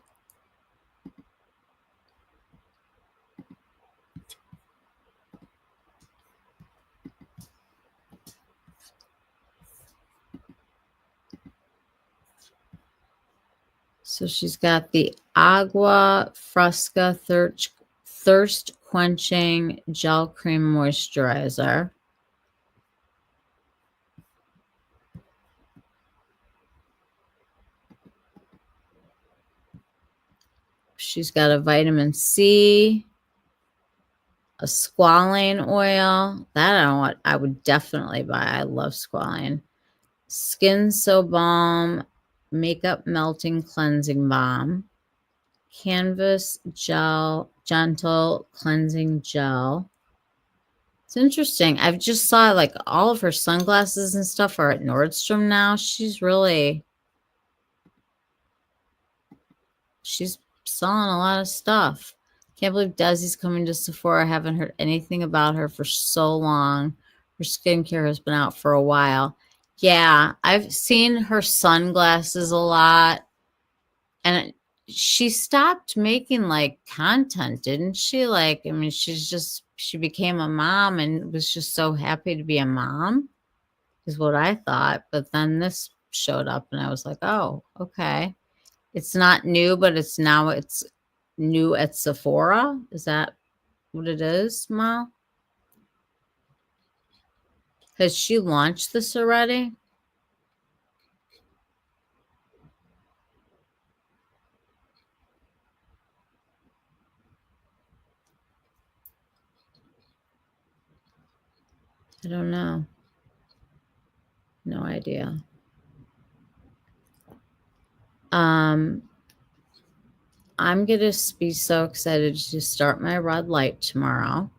So she's got the Agua Fresca Thirst Quenching Gel Cream Moisturizer. She's got a vitamin C, a squalane oil. That I would definitely buy. I love squalane. Skin So Balm Makeup Melting Cleansing Balm. Canvas Gel Gentle Cleansing Gel. It's interesting. I've just saw like all of her sunglasses and stuff are at Nordstrom now. She's selling a lot of stuff. Can't believe Desi's coming to Sephora. I haven't heard anything about her for so long. Her skincare has been out for a while. Yeah, I've seen her sunglasses a lot. And she stopped making like content, didn't she? Like, I mean, she became a mom and was just so happy to be a mom, is what I thought. But then this showed up and I was like, oh, okay. It's not new, but it's new at Sephora. Is that what it is, Mal? Has she launched this already? I don't know. No idea. I'm going to be so excited to start my red light tomorrow.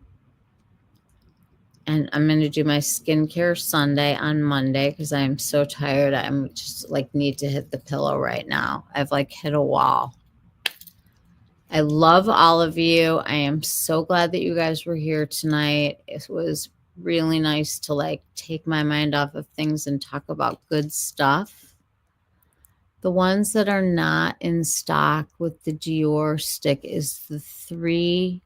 And I'm going to do my skincare Sunday on Monday because I am so tired. I'm just like need to hit the pillow right now. I've like hit a wall. I love all of you. I am so glad that you guys were here tonight. It was really nice to like take my mind off of things and talk about good stuff. The ones that are not in stock with the Dior stick is the 3WO,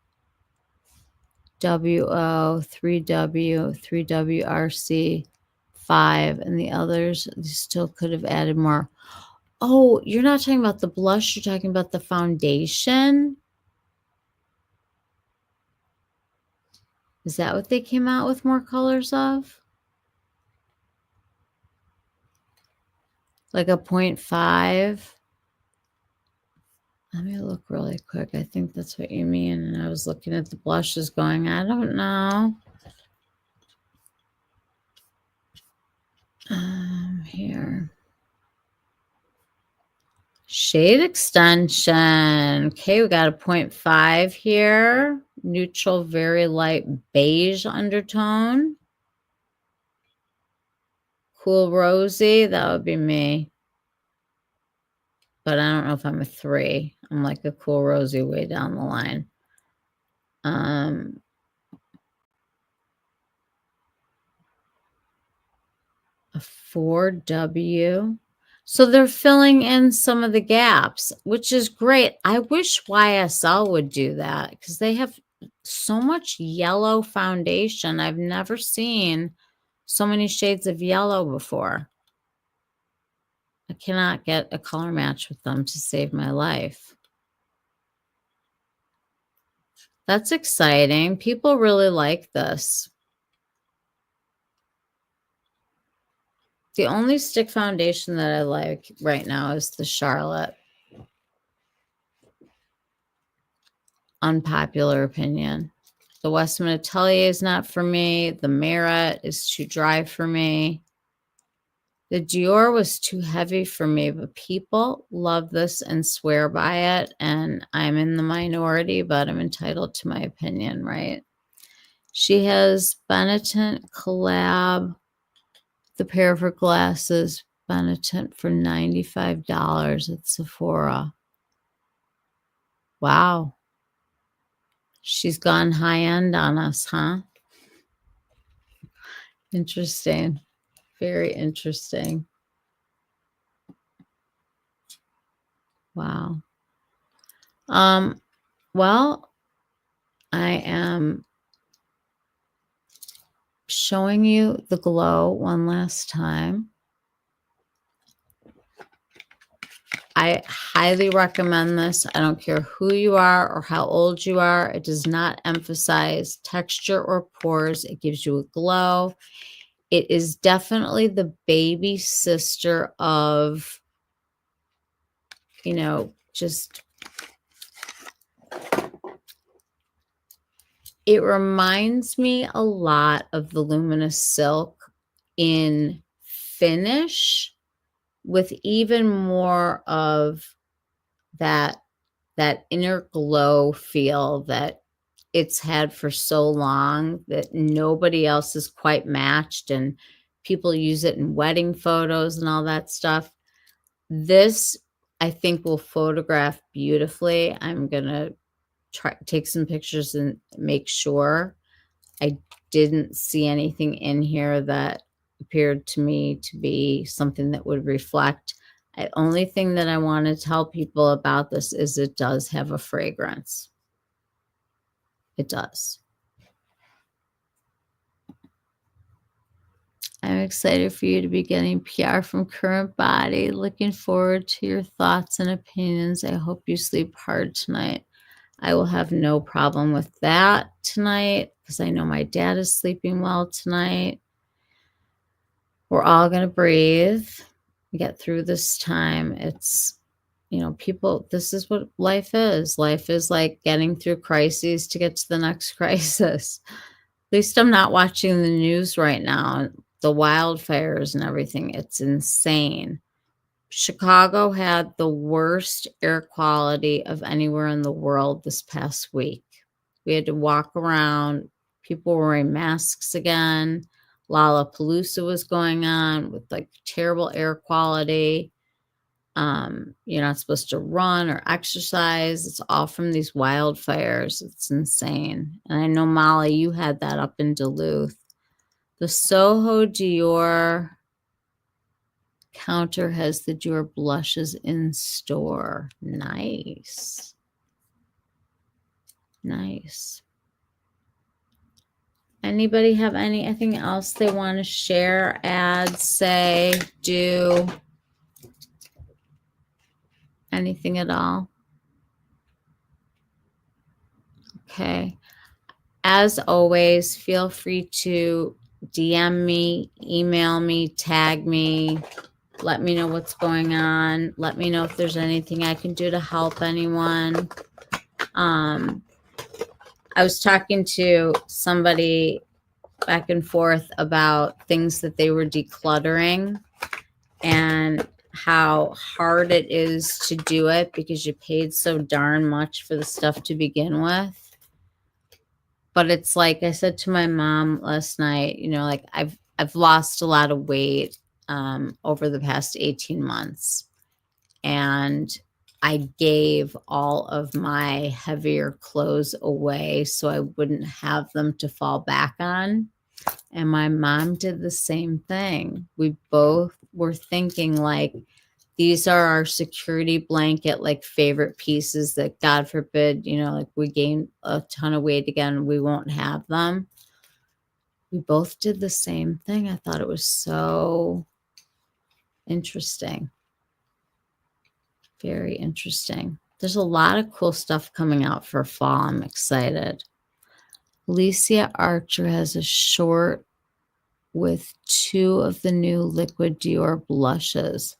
3W, 3WRC 5, and the others, they still could have added more. Oh, you're not talking about the blush, you're talking about the foundation. Is that what they came out with more colors of? Like a 0.5? Let me look really quick. I think that's what you mean. And I was looking at the blushes going, I don't know. Here. Shade extension. Okay, we got a 0.5 here. Neutral, very light beige undertone. Cool rosy, that would be me. But I don't know if I'm a 3. I'm like a cool rosy way down the line. A 4W. So they're filling in some of the gaps, which is great. I wish YSL would do that because they have so much yellow foundation. I've never seen so many shades of yellow before. I cannot get a color match with them to save my life. That's exciting. People really like this. The only stick foundation that I like right now is the Charlotte. Unpopular opinion. The Westman Atelier is not for me. The Merit is too dry for me. The Dior was too heavy for me, but people love this and swear by it. And I'm in the minority, but I'm entitled to my opinion, right? She has Benetint collab, the pair of her glasses, Benetint for $95 at Sephora. Wow. She's gone high end on us, huh? Interesting. Very interesting. Wow. Well, I am showing you the glow one last time. I highly recommend this. I don't care who you are or how old you are. It does not emphasize texture or pores. It gives you a glow. It is definitely the baby sister of, you know, just, it reminds me a lot of the Luminous Silk in finish, with even more of that inner glow feel that it's had for so long that nobody else is quite matched, and people use it in wedding photos and all that stuff. This, I think, will photograph beautifully. I'm gonna take some pictures and make sure. I didn't see anything in here that appeared to me to be something that would reflect. The only thing that I want to tell people about this is it does have a fragrance. It does. I'm excited for you to be getting PR from CurrentBody. Looking forward to your thoughts and opinions. I hope you sleep hard tonight. I will have no problem with that tonight because I know my dad is sleeping well tonight. We're all going to breathe, get through this time. It's, you know, people, this is what life is. Life is like getting through crises to get to the next crisis. At least I'm not watching the news right now. The wildfires and everything. It's insane. Chicago had the worst air quality of anywhere in the world this past week. We had to walk around. People were wearing masks again. Lollapalooza was going on with like terrible air quality. You're not supposed to run or exercise. It's all from these wildfires. It's insane. And I know, Molly, you had that up in Duluth. The Soho Dior counter has the Dior blushes in store. Nice. Nice. Anybody have anything else they want to share, add, say, do? Anything at all? Okay. As always, feel free to DM me, email me, tag me. Let me know what's going on. Let me know if there's anything I can do to help anyone. I was talking to somebody back and forth about things that they were decluttering and how hard it is to do it because you paid so darn much for the stuff to begin with. But it's like I said to my mom last night, you know, like I've lost a lot of weight over the past 18 months. And I gave all of my heavier clothes away so I wouldn't have them to fall back on. And my mom did the same thing. We both were thinking like, these are our security blanket, like favorite pieces that God forbid, you know, like we gain a ton of weight again, we won't have them. We both did the same thing. I thought it was so interesting. Very interesting. There's a lot of cool stuff coming out for fall. I'm excited. Alicia Archer has a short with 2 of the new liquid Dior blushes.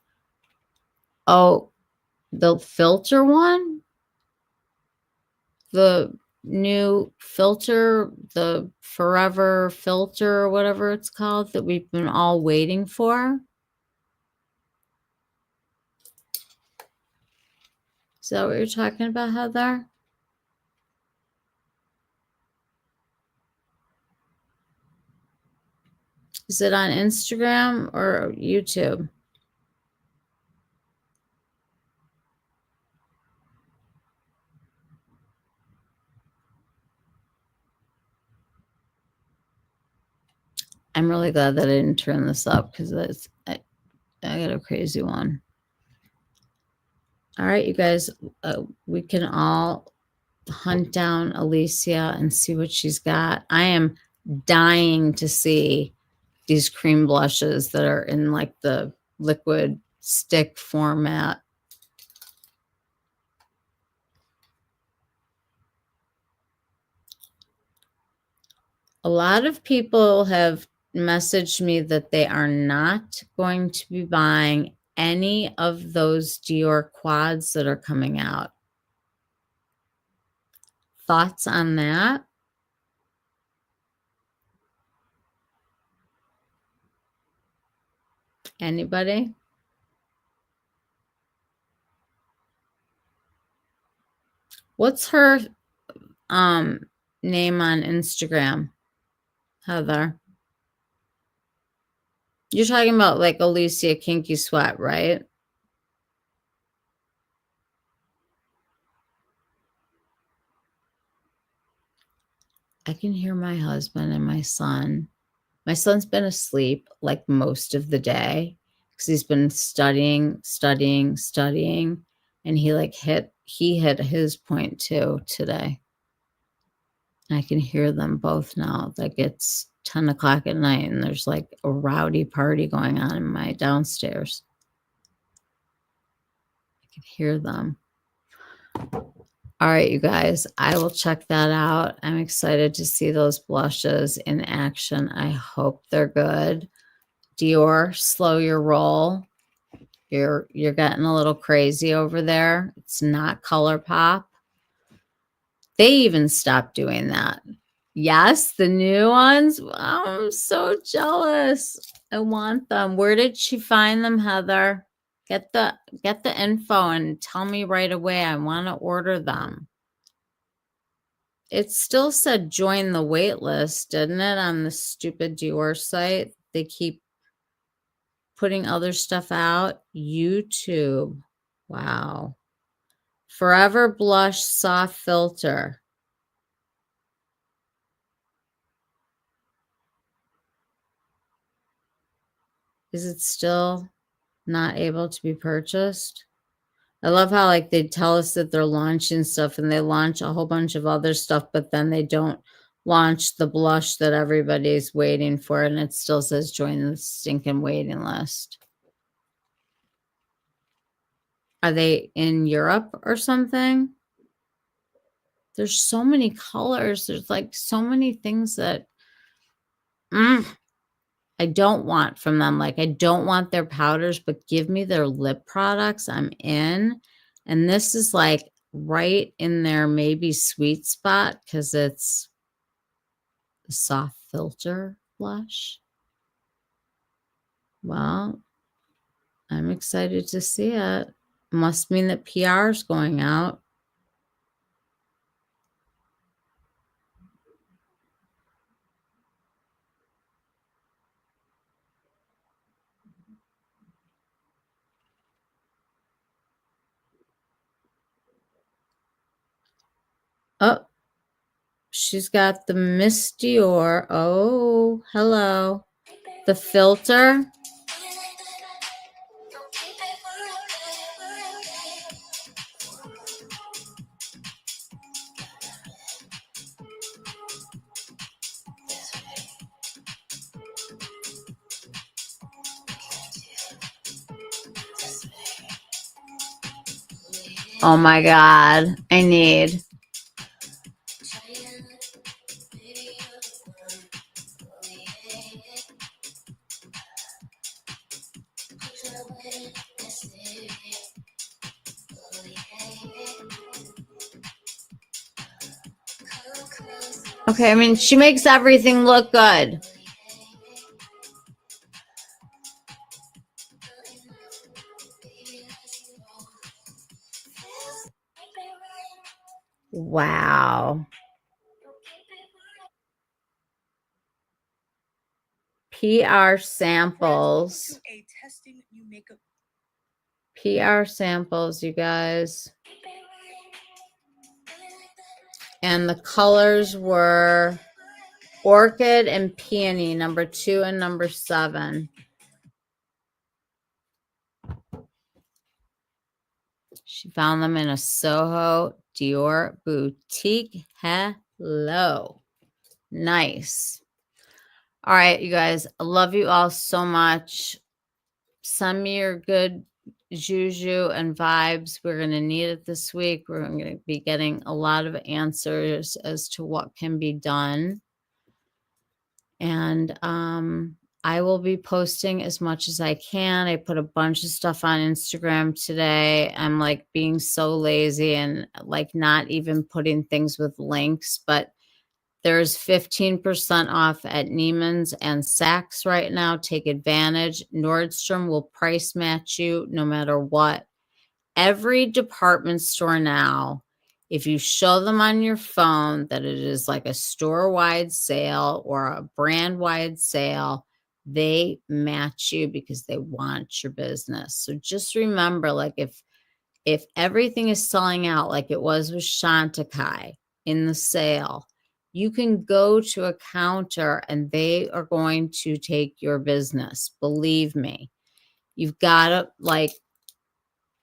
Oh, the filter one? The new filter, the Forever filter or whatever it's called that we've been all waiting for. Is that what you're talking about, Heather? Is it on Instagram or YouTube? I'm really glad that I didn't turn this up because I got a crazy one. All right, you guys, we can all hunt down Alicia and see what she's got. I am dying to see these cream blushes that are in like the liquid stick format. A lot of people have messaged me that they are not going to be buying any of those Dior quads that are coming out. Thoughts on that? Anybody? What's her name on Instagram, Heather? You're talking about like Alicia Kinky Sweat, right? I can hear my husband and my son. My son's been asleep like most of the day because he's been studying, and he hit his point too today. I can hear them both now. Like it's 10 o'clock at night and there's like a rowdy party going on in my downstairs. I can hear them. All right, you guys, I will check that out. I'm excited to see those blushes in action. I hope they're good. Dior, slow your roll. You're getting a little crazy over there. It's not ColourPop. They even stopped doing that. Yes, the new ones. Oh, I'm so jealous. I want them. Where did she find them, Heather? Get the info and tell me right away. I want to order them. It still said join the wait list, didn't it, on the stupid Dior site? They keep putting other stuff out. YouTube. Wow. Forever Blush Soft Filter. Is it still not able to be purchased? I love how like they tell us that they're launching stuff and they launch a whole bunch of other stuff, but then they don't launch the blush that everybody's waiting for, and it still says join the stinking waiting list. Are they in Europe or something? There's so many colors. There's like so many things that I don't want from them. Like I don't want their powders, but give me their lip products. I'm in. And this is like right in their maybe sweet spot because it's a soft filter blush. Well, I'm excited to see it. Must mean that PR is going out. Oh, she's got the Miss Dior. Oh, hello. The filter. Oh my God. I need. Okay, I mean, she makes everything look good. Wow. PR samples. PR samples, you guys. And the colors were Orchid and Peony, number 2 and number 7. She found them in a Soho Dior boutique. Hello. Nice. All right, you guys. I love you all so much. Send me your good juju and vibes. We're going to need it this week. We're going to be getting a lot of answers as to what can be done. And I will be posting as much as I can. I put a bunch of stuff on Instagram today. I'm like being so lazy and like not even putting things with links, but there's 15% off at Neiman's and Saks right now. Take advantage. Nordstrom will price match you no matter what. Every department store now, if you show them on your phone that it is like a store-wide sale or a brand-wide sale, they match you because they want your business. So just remember, like if everything is selling out like it was with Chantecaille in the sale, you can go to a counter and they are going to take your business. Believe me. You've got to like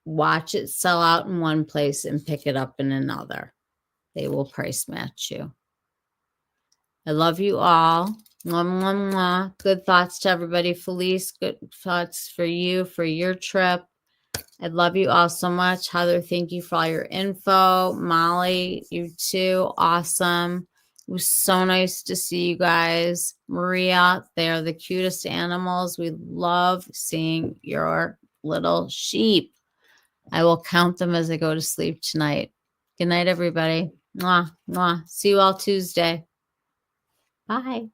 watch it sell out in one place and pick it up in another. They will price match you. I love you all. Mwah, mwah, mwah. Good thoughts to everybody. Felice, good thoughts for you, for your trip. I love you all so much. Heather, thank you for all your info. Molly, you too. Awesome. It was so nice to see you guys. Maria, they are the cutest animals. We love seeing your little sheep. I will count them as I go to sleep tonight. Good night, everybody. Mwah, mwah. See you all Tuesday. Bye.